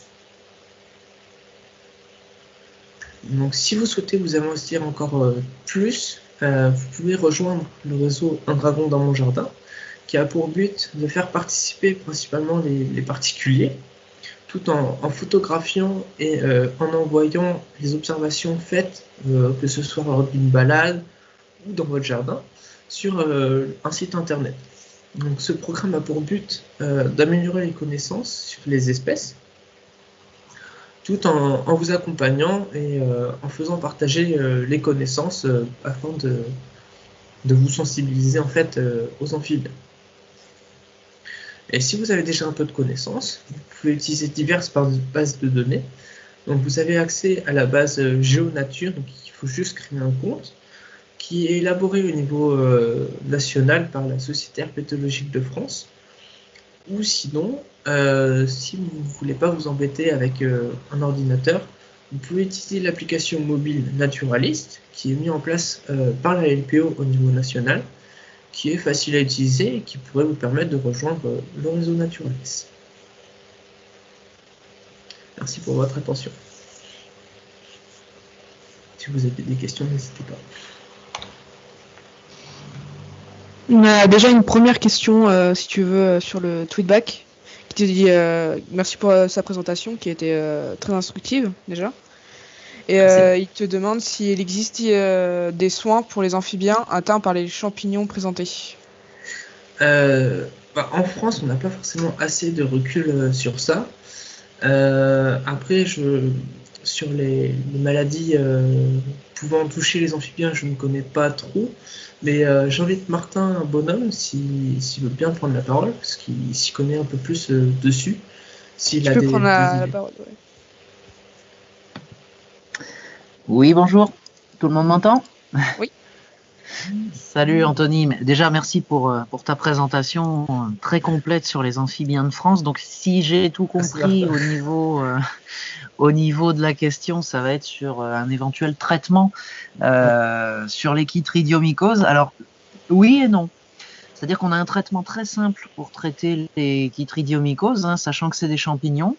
Donc si vous souhaitez vous investir encore plus, vous pouvez rejoindre le réseau Un Dragon dans mon jardin, qui a pour but de faire participer principalement les particuliers, tout en photographiant et en envoyant les observations faites, que ce soit lors d'une balade ou dans votre jardin, sur un site internet. Donc ce programme a pour but d'améliorer les connaissances sur les espèces, tout en vous accompagnant et en faisant partager les connaissances afin de vous sensibiliser en fait aux amphibiens. Et si vous avez déjà un peu de connaissances, vous pouvez utiliser diverses bases de données. Donc vous avez accès à la base GeoNature, donc il faut juste créer un compte, qui est élaboré au niveau national par la Société herpétologique de France. Ou sinon, si vous ne voulez pas vous embêter avec un ordinateur, vous pouvez utiliser l'application mobile Naturalist, qui est mise en place par la LPO au niveau national, qui est facile à utiliser et qui pourrait vous permettre de rejoindre le réseau Naturalis. Merci pour votre attention. Si vous avez des questions, n'hésitez pas. On a déjà une première question, si tu veux, sur le tweetback, qui te dit merci pour sa présentation, qui était très instructive déjà. Et il te demande s'il existe des soins pour les amphibiens atteints par les champignons présentés. En France, on n'a pas forcément assez de recul sur ça. Après, sur les maladies pouvant toucher les amphibiens, je ne connais pas trop. Mais j'invite Martin Bonhomme, s'il veut bien prendre la parole, parce qu'il s'y connaît un peu plus dessus. Tu peux prendre la parole, ouais. Oui, bonjour. Tout le monde m'entend? Oui. Salut Anthony. Déjà, merci pour ta présentation très complète sur les amphibiens de France. Donc, si j'ai tout compris au niveau de la question, ça va être sur un éventuel traitement sur les chytridiomycoses. Alors, oui et non. C'est-à-dire qu'on a un traitement très simple pour traiter les chytridiomycoses, sachant que c'est des champignons.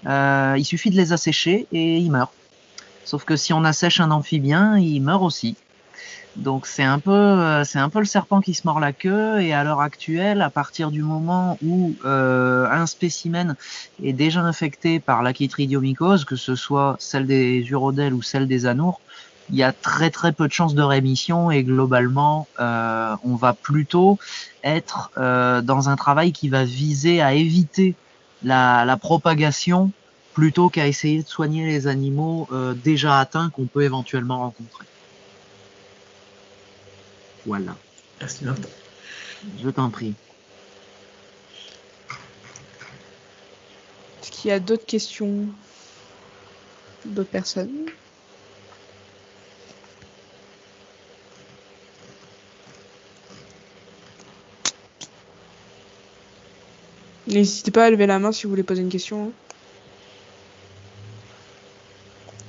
Il suffit de les assécher et ils meurent. Sauf que si on assèche un amphibien, il meurt aussi. Donc c'est un peu le serpent qui se mord la queue. Et à l'heure actuelle, à partir du moment où un spécimen est déjà infecté par la chytridiomycose, que ce soit celle des urodèles ou celle des anours, il y a très très peu de chances de rémission. Et globalement, on va plutôt être dans un travail qui va viser à éviter la propagation, plutôt qu'à essayer de soigner les animaux déjà atteints qu'on peut éventuellement rencontrer. Voilà. Merci Martin. Je t'en prie. Est-ce qu'il y a d'autres questions d'autres personnes? N'hésitez pas à lever la main si vous voulez poser une question.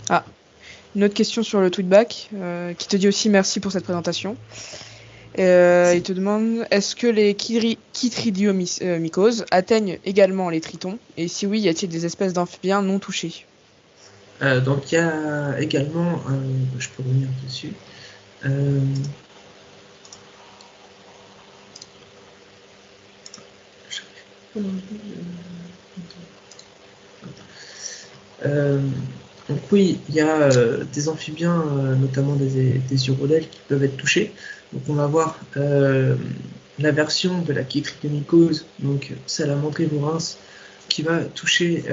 Ah, une autre question sur le tweetback qui te dit aussi merci pour cette présentation. Il te demande est-ce que les chytridiomycoses atteignent également les tritons, et si oui, y a-t-il des espèces d'amphibiens non touchées? Donc il y a également, je peux revenir dessus. Donc oui, il y a des amphibiens, notamment des urodèles, qui peuvent être touchés. Donc on va voir la version de la chytridiomycose, donc Salamandre qui va toucher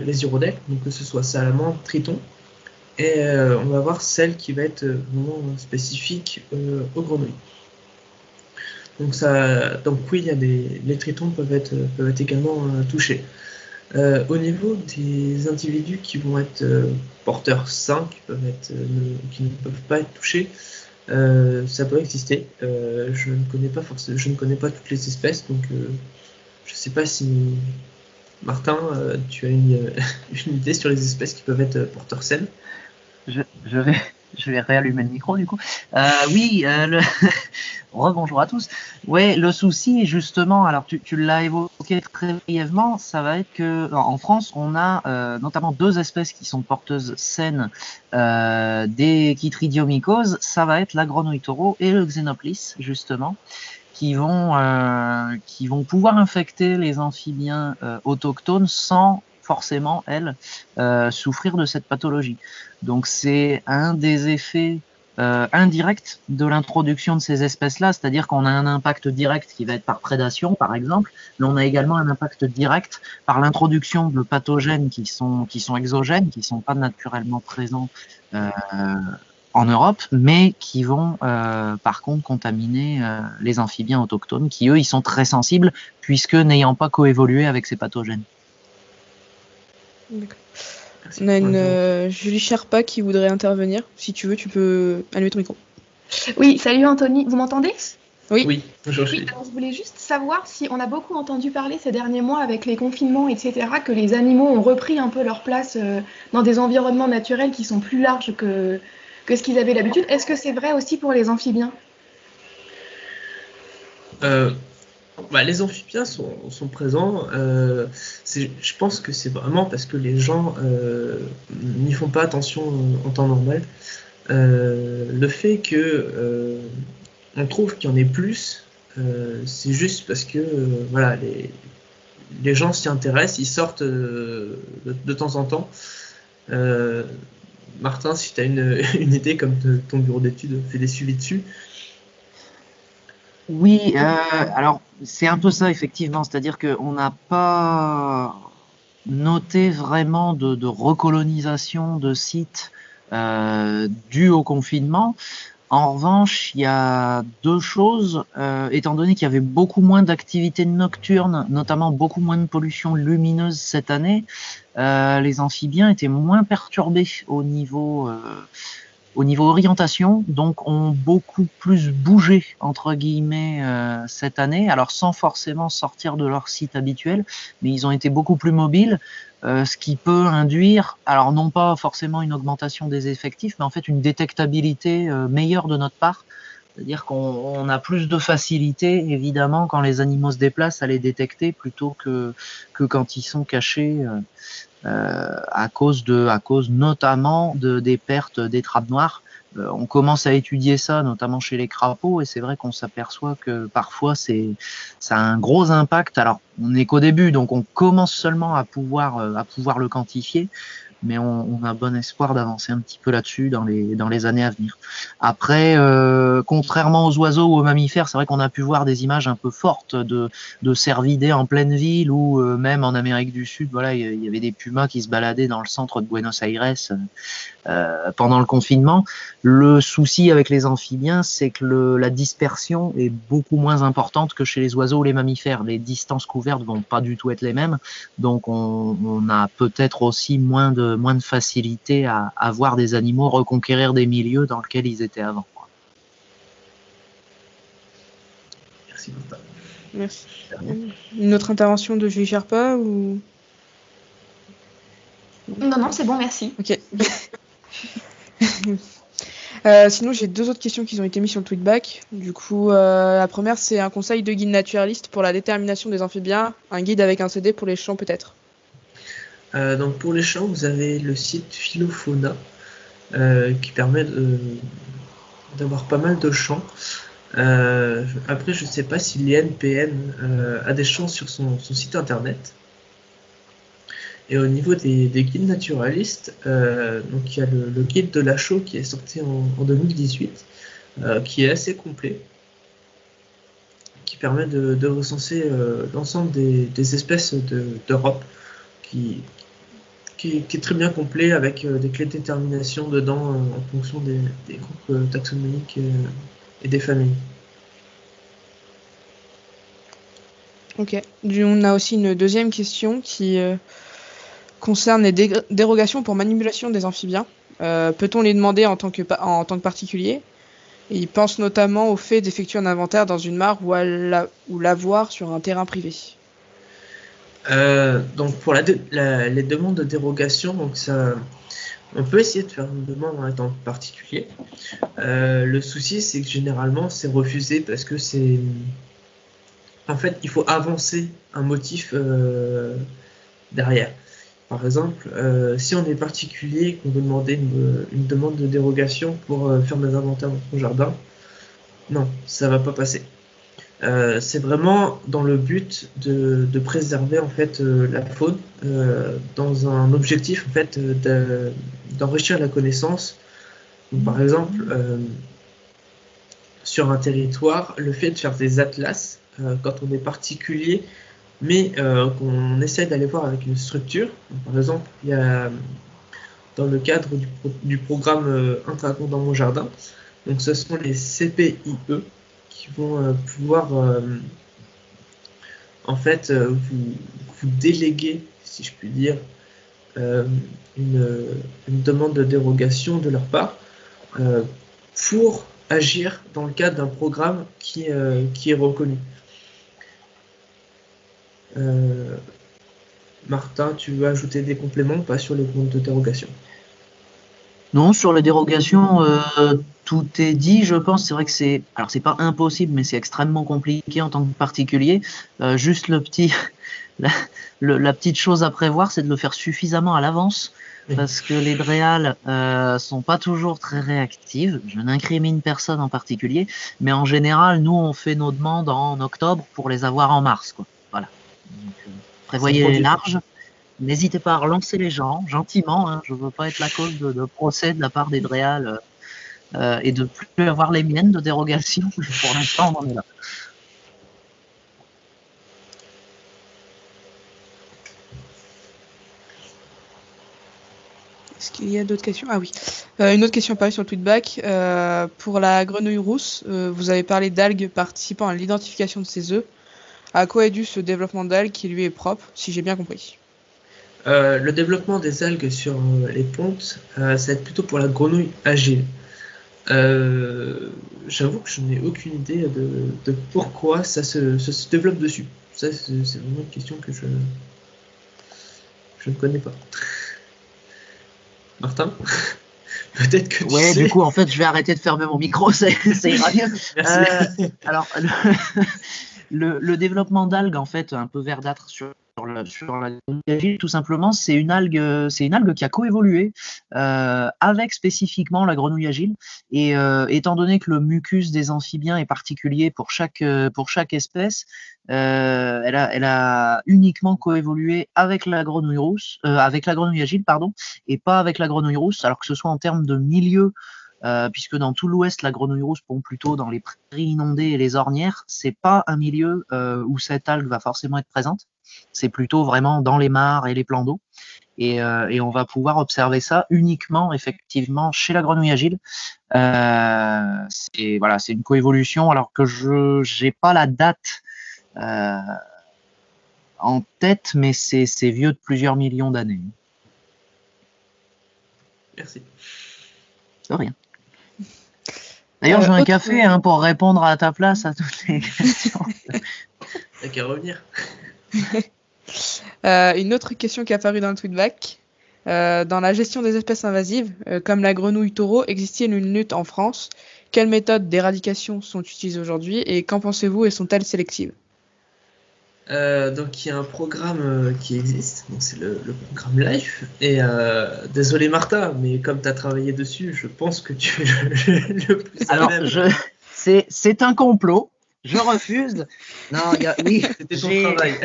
les urodèles, donc que ce soit salamandre, triton. Et on va voir celle qui va être vraiment spécifique aux grenouilles. Donc oui, il y a les tritons peuvent être également touchés. Au niveau des individus qui vont être porteurs sains, qui ne peuvent pas être touchés, ça peut exister. Je ne connais pas toutes les espèces, donc je ne sais pas si Martin, tu as une idée sur les espèces qui peuvent être porteurs saines. Je vais réallumer le micro du coup. Oui, rebonjour à tous. Ouais, le souci justement, alors tu l'as évoqué très brièvement, ça va être que en France on a notamment 2 espèces qui sont porteuses saines des chytridiomycoses. Ça va être la grenouille taureau et le Xenoplis justement. qui vont pouvoir infecter les amphibiens autochtones sans forcément, elles, souffrir de cette pathologie. Donc c'est un des effets indirects de l'introduction de ces espèces-là, c'est-à-dire qu'on a un impact direct qui va être par prédation, par exemple, mais on a également un impact direct par l'introduction de pathogènes qui sont exogènes, qui sont pas naturellement présents en Europe, mais qui vont par contre contaminer les amphibiens autochtones, qui eux, ils sont très sensibles, puisque n'ayant pas coévolué avec ces pathogènes. D'accord. On a une Julie Sherpa qui voudrait intervenir. Si tu veux, tu peux allumer ton micro. Oui, salut Anthony, vous m'entendez ? Oui, bonjour. Oui, alors je voulais juste savoir si on a beaucoup entendu parler ces derniers mois avec les confinements, etc., que les animaux ont repris un peu leur place dans des environnements naturels qui sont plus larges que ce qu'ils avaient d'habitude. Est-ce que c'est vrai aussi pour les amphibiens ? Les amphibiens sont présents. Je pense que c'est vraiment parce que les gens n'y font pas attention en temps normal. Le fait que on trouve qu'il y en ait plus, c'est juste parce que les gens s'y intéressent, ils sortent de temps en temps. Martin, si tu as une idée comme ton bureau d'études fait des suivis dessus. Oui, alors c'est un peu ça effectivement, c'est-à-dire qu'on n'a pas noté vraiment de recolonisation de sites dû au confinement. En revanche, il y a deux choses, étant donné qu'il y avait beaucoup moins d'activités nocturnes, notamment beaucoup moins de pollution lumineuse cette année, les amphibiens étaient moins perturbés au niveau orientation, donc ont beaucoup plus bougé entre guillemets cette année, alors sans forcément sortir de leur site habituel, mais ils ont été beaucoup plus mobiles, ce qui peut induire, alors non pas forcément une augmentation des effectifs, mais en fait une détectabilité meilleure de notre part. C'est-à-dire qu'on a plus de facilité, évidemment, quand les animaux se déplacent, à les détecter plutôt que quand ils sont cachés à cause notamment des pertes d'étrave noire. On commence à étudier ça, notamment chez les crapauds, et c'est vrai qu'on s'aperçoit que parfois ça a un gros impact. Alors, on n'est qu'au début, donc on commence seulement à pouvoir le quantifier, mais on a bon espoir d'avancer un petit peu là-dessus dans les années à venir. Après, contrairement aux oiseaux ou aux mammifères, c'est vrai qu'on a pu voir des images un peu fortes de cervidés en pleine ville, ou même en Amérique du Sud, voilà, il y avait des pumas qui se baladaient dans le centre de Buenos Aires pendant le confinement. Le souci avec les amphibiens, c'est que la dispersion est beaucoup moins importante que chez les oiseaux ou les mammifères. Les distances couvertes vont pas du tout être les mêmes, donc on a peut-être aussi moins de facilité à voir des animaux reconquérir des milieux dans lesquels ils étaient avant. Merci Martin. Merci. Une autre intervention de Julie Sherpa ou... Non, c'est bon, merci. Ok. Sinon, j'ai deux autres questions qui ont été mises sur le tweetback. Du coup, la première, c'est un conseil de guide naturaliste pour la détermination des amphibiens. Un guide avec un CD pour les champs, peut-être. Donc pour les champs, vous avez le site Philofauna qui permet d'avoir pas mal de champs. Après, je ne sais pas si l'INPN a des champs sur son site internet. Et au niveau des guides naturalistes, donc il y a le guide de la chaux qui est sorti en 2018, qui est assez complet, qui permet de recenser l'ensemble des espèces d'Europe, qui est très bien complet, avec des clés de détermination dedans en fonction des groupes taxonomiques et des familles. Ok. On a aussi une deuxième question qui concerne les dérogations pour manipulation des amphibiens. Peut-on les demander en tant que particulier ? Et il pense notamment au fait d'effectuer un inventaire dans une mare ou l'avoir sur un terrain privé. Donc pour les demandes de dérogation, donc on peut essayer de faire une demande en tant que particulier. Le souci, c'est que généralement c'est refusé parce que en fait il faut avancer un motif derrière. Par exemple, si on est particulier et qu'on veut demander une demande de dérogation pour faire des inventaires dans son jardin, non, ça va pas passer. C'est vraiment dans le but de préserver en fait la faune dans un objectif en fait d'enrichir la connaissance. Donc, par exemple, sur un territoire, le fait de faire des atlas quand on est particulier, mais qu'on essaie d'aller voir avec une structure. Donc, par exemple, il y a dans le cadre du programme Un dragon dans mon jardin. Donc, ce sont les CPIE qui vont pouvoir en fait vous déléguer, si je puis dire, une demande de dérogation de leur part pour agir dans le cadre d'un programme qui est reconnu. Martin, tu veux ajouter des compléments ou pas sur les demandes de dérogation? Non, sur les dérogations, tout est dit, je pense. C'est vrai que c'est pas impossible, mais c'est extrêmement compliqué en tant que particulier. Juste la petite chose à prévoir, c'est de le faire suffisamment à l'avance, parce que les DREAL sont pas toujours très réactives. Je n'incrimine personne en particulier, mais en général, nous, on fait nos demandes en octobre pour les avoir en mars, quoi. Voilà. Donc, prévoyez large. N'hésitez pas à relancer les gens, gentiment. Hein, je ne veux pas être la cause de procès de la part des DREAL et de plus avoir les miennes de dérogation. Pour l'instant, on en est là. Est-ce qu'il y a d'autres questions? Ah oui. Une autre question apparue sur le tweetback. Pour la grenouille rousse, vous avez parlé d'algues participant à l'identification de ses œufs. À quoi est dû ce développement d'algues qui lui est propre, si j'ai bien compris? Le développement des algues sur les pontes, ça va être plutôt pour la grenouille agile. J'avoue que je n'ai aucune idée de pourquoi ça se développe dessus. Ça, c'est vraiment une question que je ne connais pas. Martin, peut-être que tu sais. Du coup, en fait, je vais arrêter de fermer mon micro, ça ira mieux. Merci. Alors, le développement d'algues, en fait, un peu verdâtre sur la grenouille agile, tout simplement, c'est une algue qui a coévolué avec spécifiquement la grenouille agile. Et étant donné que le mucus des amphibiens est particulier pour chaque espèce, elle a uniquement coévolué avec la grenouille rousse, avec la grenouille agile, pardon, et pas avec la grenouille rousse, alors que ce soit en termes de milieu. Puisque dans tout l'ouest, la grenouille rousse pond plutôt dans les prairies inondées et les ornières, c'est pas un milieu où cette algue va forcément être présente. C'est plutôt vraiment dans les mares et les plans d'eau. Et on va pouvoir observer ça uniquement, effectivement, chez la grenouille agile. C'est une coévolution, alors que je n'ai pas la date en tête, mais c'est vieux de plusieurs millions d'années. Merci. De rien. D'ailleurs, j'ai un café pour répondre à ta place à toutes les questions. T'as qu'à revenir. Une autre question qui est apparue dans le tweetback. Dans la gestion des espèces invasives, comme la grenouille taureau, existe-t-il une lutte en France? Quelles méthodes d'éradication sont utilisées aujourd'hui et qu'en pensez-vous et sont-elles sélectives? Donc il y a un programme qui existe, donc c'est le programme LIFE. Et désolé Martin, mais comme tu as travaillé dessus, je pense que tu es le plus. Alors, c'est un complot. Je refuse. Non, oui, c'était ton travail.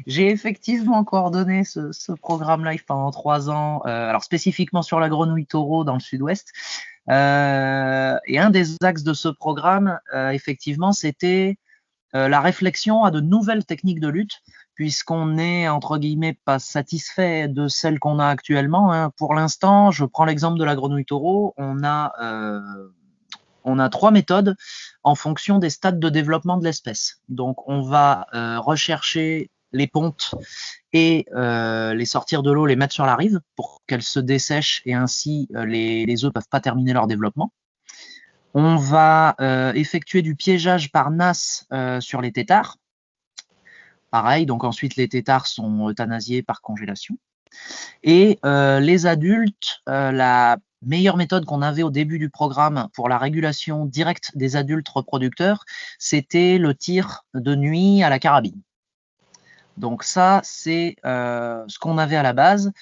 J'ai effectivement coordonné ce programme LIFE pendant 3 ans, alors spécifiquement sur la grenouille taureau dans le sud-ouest. Et un des axes de ce programme, effectivement, c'était la réflexion à de nouvelles techniques de lutte, puisqu'on est, entre guillemets, pas satisfait de celles qu'on a actuellement. Hein. Pour l'instant, je prends l'exemple de la grenouille taureau, on a 3 méthodes en fonction des stades de développement de l'espèce. Donc, on va rechercher les pontes et les sortir de l'eau, les mettre sur la rive pour qu'elles se dessèchent et ainsi les œufs ne peuvent pas terminer leur développement. On va effectuer du piégeage par NAS sur les têtards. Pareil, donc ensuite les têtards sont euthanasiés par congélation. Et les adultes, la meilleure méthode qu'on avait au début du programme pour la régulation directe des adultes reproducteurs, c'était le tir de nuit à la carabine. Donc ça, c'est ce qu'on avait à la base,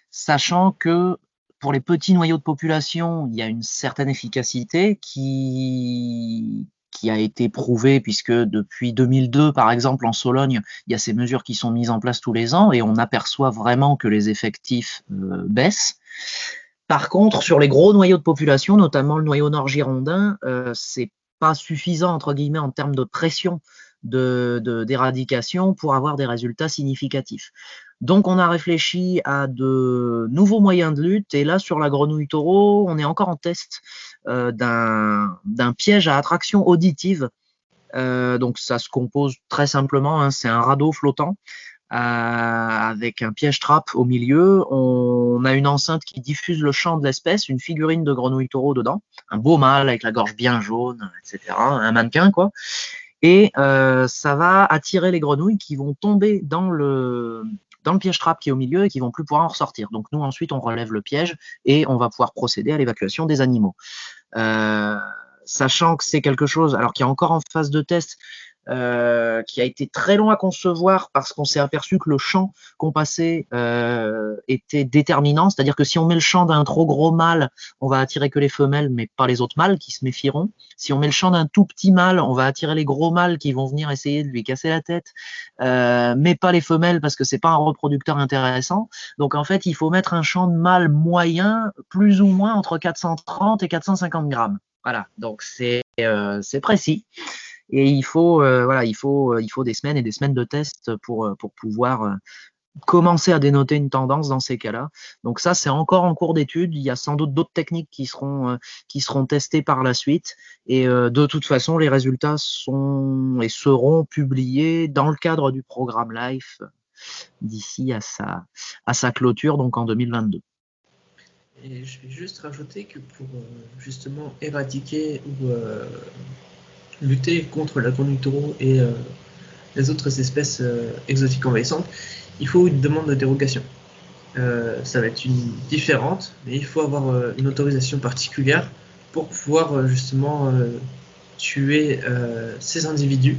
sachant que pour les petits noyaux de population, il y a une certaine efficacité qui qui a été prouvé puisque depuis 2002, par exemple, en Sologne, il y a ces mesures qui sont mises en place tous les ans et on aperçoit vraiment que les effectifs baissent. Par contre, sur les gros noyaux de population, notamment le noyau nord girondin, c'est pas suffisant, entre guillemets, en termes de pression d'éradication pour avoir des résultats significatifs. Donc, on a réfléchi à de nouveaux moyens de lutte. Et là, sur la grenouille taureau, on est encore en test d'un piège à attraction auditive. Donc, ça se compose très simplement, hein, c'est un radeau flottant avec un piège trappe au milieu. On a une enceinte qui diffuse le chant de l'espèce, une figurine de grenouille taureau dedans, un beau mâle avec la gorge bien jaune, etc., un mannequin, quoi. Et ça va attirer les grenouilles qui vont tomber dans le piège trap qui est au milieu et qui vont plus pouvoir en ressortir. Donc nous, ensuite, on relève le piège et on va pouvoir procéder à l'évacuation des animaux. Sachant que c'est quelque chose, alors qui est encore en phase de test, qui a été très long à concevoir parce qu'on s'est aperçu que le champ qu'on passait était déterminant, c'est-à-dire que si on met le champ d'un trop gros mâle, on va attirer que les femelles, mais pas les autres mâles qui se méfieront. Si on met le champ d'un tout petit mâle, on va attirer les gros mâles qui vont venir essayer de lui casser la tête, mais pas les femelles parce que c'est pas un reproducteur intéressant. Donc en fait, il faut mettre un champ de mâle moyen, plus ou moins entre 430 et 450 grammes. Voilà, donc c'est précis. Et il faut des semaines et des semaines de tests pour pouvoir commencer à dénoter une tendance dans ces cas-là. Donc ça, c'est encore en cours d'étude. Il y a sans doute d'autres techniques qui seront testées par la suite. Et de toute façon, les résultats sont et seront publiés dans le cadre du programme LIFE d'ici à sa clôture, donc en 2022. Et je vais juste rajouter que pour justement éradiquer ou lutter contre la grenouille taureau et les autres espèces exotiques envahissantes, il faut une demande de dérogation. Ça va être une différente, mais il faut avoir une autorisation particulière pour pouvoir justement tuer ces individus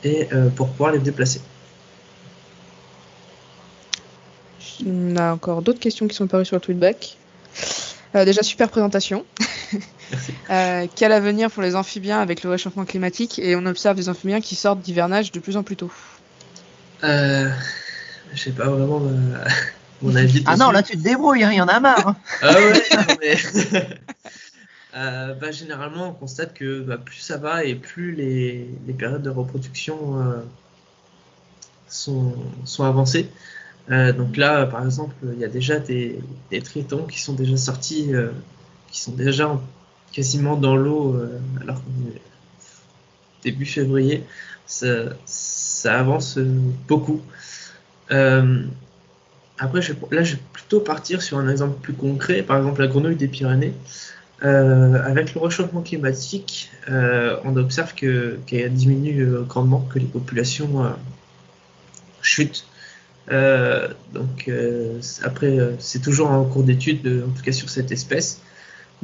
et pour pouvoir les déplacer. On a encore d'autres questions qui sont apparues sur le tweetback. Déjà, super présentation. Quel avenir pour les amphibiens avec le réchauffement climatique? Et on observe des amphibiens qui sortent d'hivernage de plus en plus tôt. Je sais pas vraiment mon avis. Ah non, là tu te débrouilles, il y en a marre. Ah ouais, mais généralement on constate que plus ça va et plus les périodes de reproduction sont avancées. Donc là, par exemple, il y a déjà des tritons qui sont déjà sortis, qui sont déjà quasiment dans l'eau, alors qu'on est début février. Ça avance beaucoup. Après, je vais plutôt partir sur un exemple plus concret, par exemple la grenouille des Pyrénées. Avec le réchauffement climatique, on observe qu'elle diminue grandement, que les populations chutent. Donc après, c'est toujours en cours d'étude, en tout cas sur cette espèce,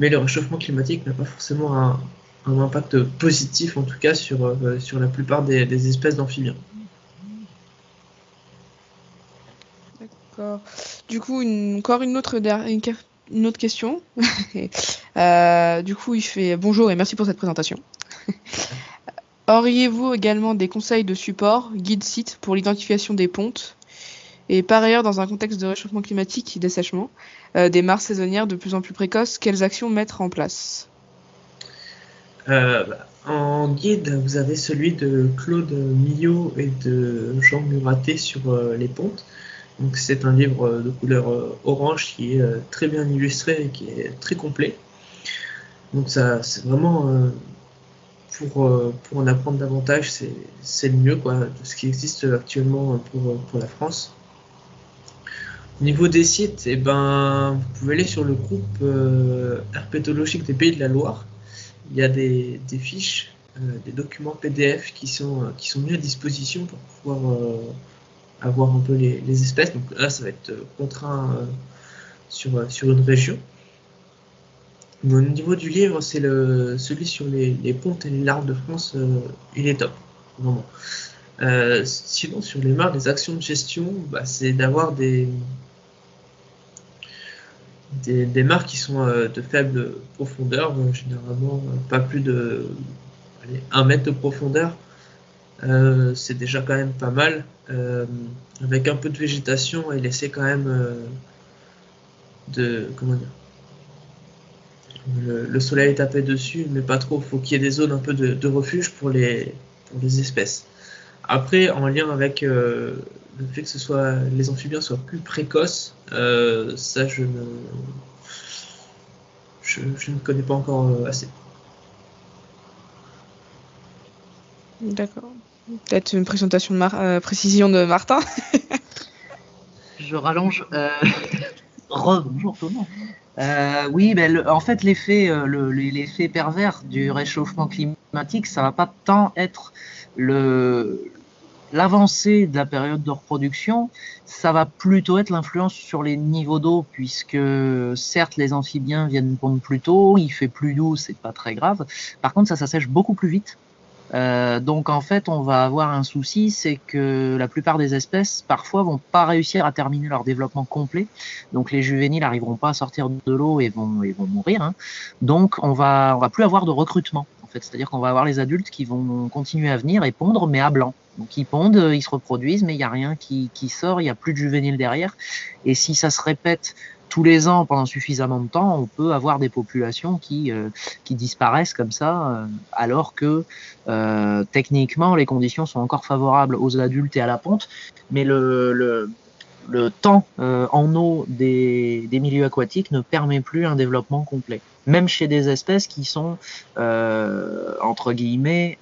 mais le réchauffement climatique n'a pas forcément un impact positif, en tout cas sur la plupart des espèces d'amphibiens. D'accord. Du coup, encore une autre question. Du coup, il fait bonjour et merci pour cette présentation. Auriez-vous également des conseils de support, guide site pour l'identification des pontes? Et par ailleurs, dans un contexte de réchauffement climatique et d'assèchement, des mares saisonnières de plus en plus précoces, quelles actions mettre en place? En guide, vous avez celui de Claude Millot et de Jean Muraté sur les pontes. Donc c'est un livre de couleur orange qui est très bien illustré et qui est très complet. Donc ça, c'est vraiment pour en apprendre davantage, c'est le mieux de ce qui existe actuellement pour la France. Au niveau des sites, vous pouvez aller sur le groupe herpétologique des Pays de la Loire. Il y a des fiches, des documents PDF qui sont mis à disposition pour pouvoir avoir un peu les espèces. Donc là, ça va être contraint sur une région. Mais au niveau du livre, c'est celui sur les pontes et les larves de France, il est top, vraiment. Sinon, sur les mares, les actions de gestion, c'est d'avoir des mares qui sont de faible profondeur, généralement pas plus de allez, 1 mètre de profondeur, c'est déjà quand même pas mal. Avec un peu de végétation et laisser quand même comment dire, le soleil taper dessus, mais pas trop. Faut qu'il y ait des zones un peu de refuge pour les espèces. Après, en lien avec le fait que les amphibiens soient plus précoces, ça je ne connais pas encore assez. D'accord. Peut-être une précision de Martin. Je rallonge. Bonjour tout le monde. Oui, en fait, l'effet pervers du réchauffement climatique, ça va pas tant être l'avancée de la période de reproduction, ça va plutôt être l'influence sur les niveaux d'eau, puisque certes les amphibiens viennent pondre plus tôt, il fait plus doux, c'est pas très grave. Par contre, ça s'assèche beaucoup plus vite. Donc en fait, on va avoir un souci, c'est que la plupart des espèces, parfois, vont pas réussir à terminer leur développement complet. Donc les juvéniles n'arriveront pas à sortir de l'eau et vont mourir. Hein. Donc on va plus avoir de recrutement. En fait, c'est-à-dire qu'on va avoir les adultes qui vont continuer à venir et pondre, mais à blanc. Donc ils pondent, ils se reproduisent, mais il n'y a rien qui sort, il n'y a plus de juvéniles derrière. Et si ça se répète tous les ans pendant suffisamment de temps, on peut avoir des populations qui disparaissent comme ça, alors que techniquement les conditions sont encore favorables aux adultes et à la ponte, mais le temps en eau des milieux aquatiques ne permet plus un développement complet. Même chez des espèces qui sont, entre guillemets,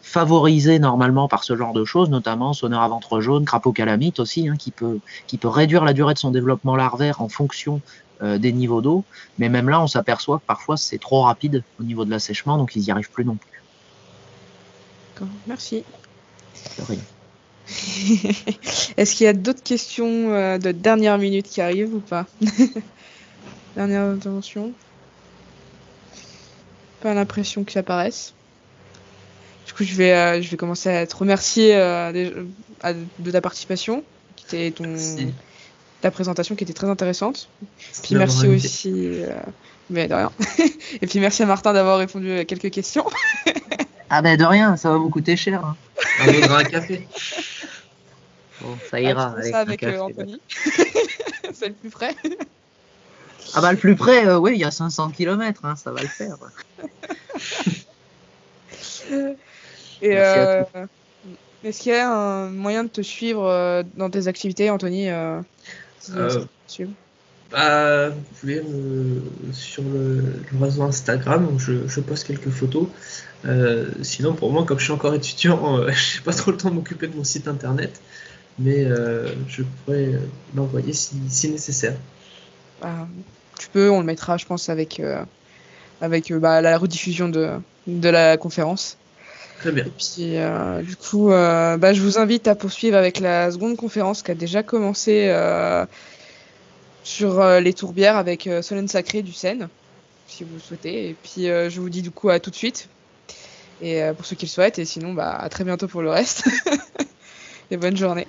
favorisées normalement par ce genre de choses, notamment sonneur à ventre jaune, crapaud calamite aussi, hein, qui peut réduire la durée de son développement larvaire en fonction des niveaux d'eau. Mais même là, on s'aperçoit que parfois c'est trop rapide au niveau de l'assèchement, donc ils n'y arrivent plus non plus. D'accord, merci. De rien. Est-ce qu'il y a d'autres questions de dernière minute qui arrivent ou pas? Dernière intervention. Pas l'impression qu'ils apparaissent. Du coup, je vais commencer à te remercier de ta participation, ta présentation qui était très intéressante. Puis merci aussi, mais de rien. Et puis merci à Martin d'avoir répondu à quelques questions. Ah ben de rien, ça va vous coûter cher. Hein. On vaudra un café. Bon, ça ira. Ça avec Anthony. C'est le plus près. Ah bah le plus près, oui, il y a 500 km, hein, ça va le faire. Et est-ce qu'il y a un moyen de te suivre dans tes activités, Anthony vous pouvez sur le réseau Instagram, où je poste quelques photos. Sinon, pour moi, comme je suis encore étudiant, je n'ai pas trop le temps de m'occuper de mon site internet, mais je pourrais l'envoyer si nécessaire. Tu peux, on le mettra, je pense, avec la rediffusion de la conférence. Très bien. Et puis, du coup, je vous invite à poursuivre avec la seconde conférence qui a déjà commencé sur les tourbières avec Solène Sacrée du Seine, si vous le souhaitez. Et puis, je vous dis du coup à tout de suite. Et pour ceux qui le souhaitent, et sinon, à très bientôt pour le reste. Et bonne journée.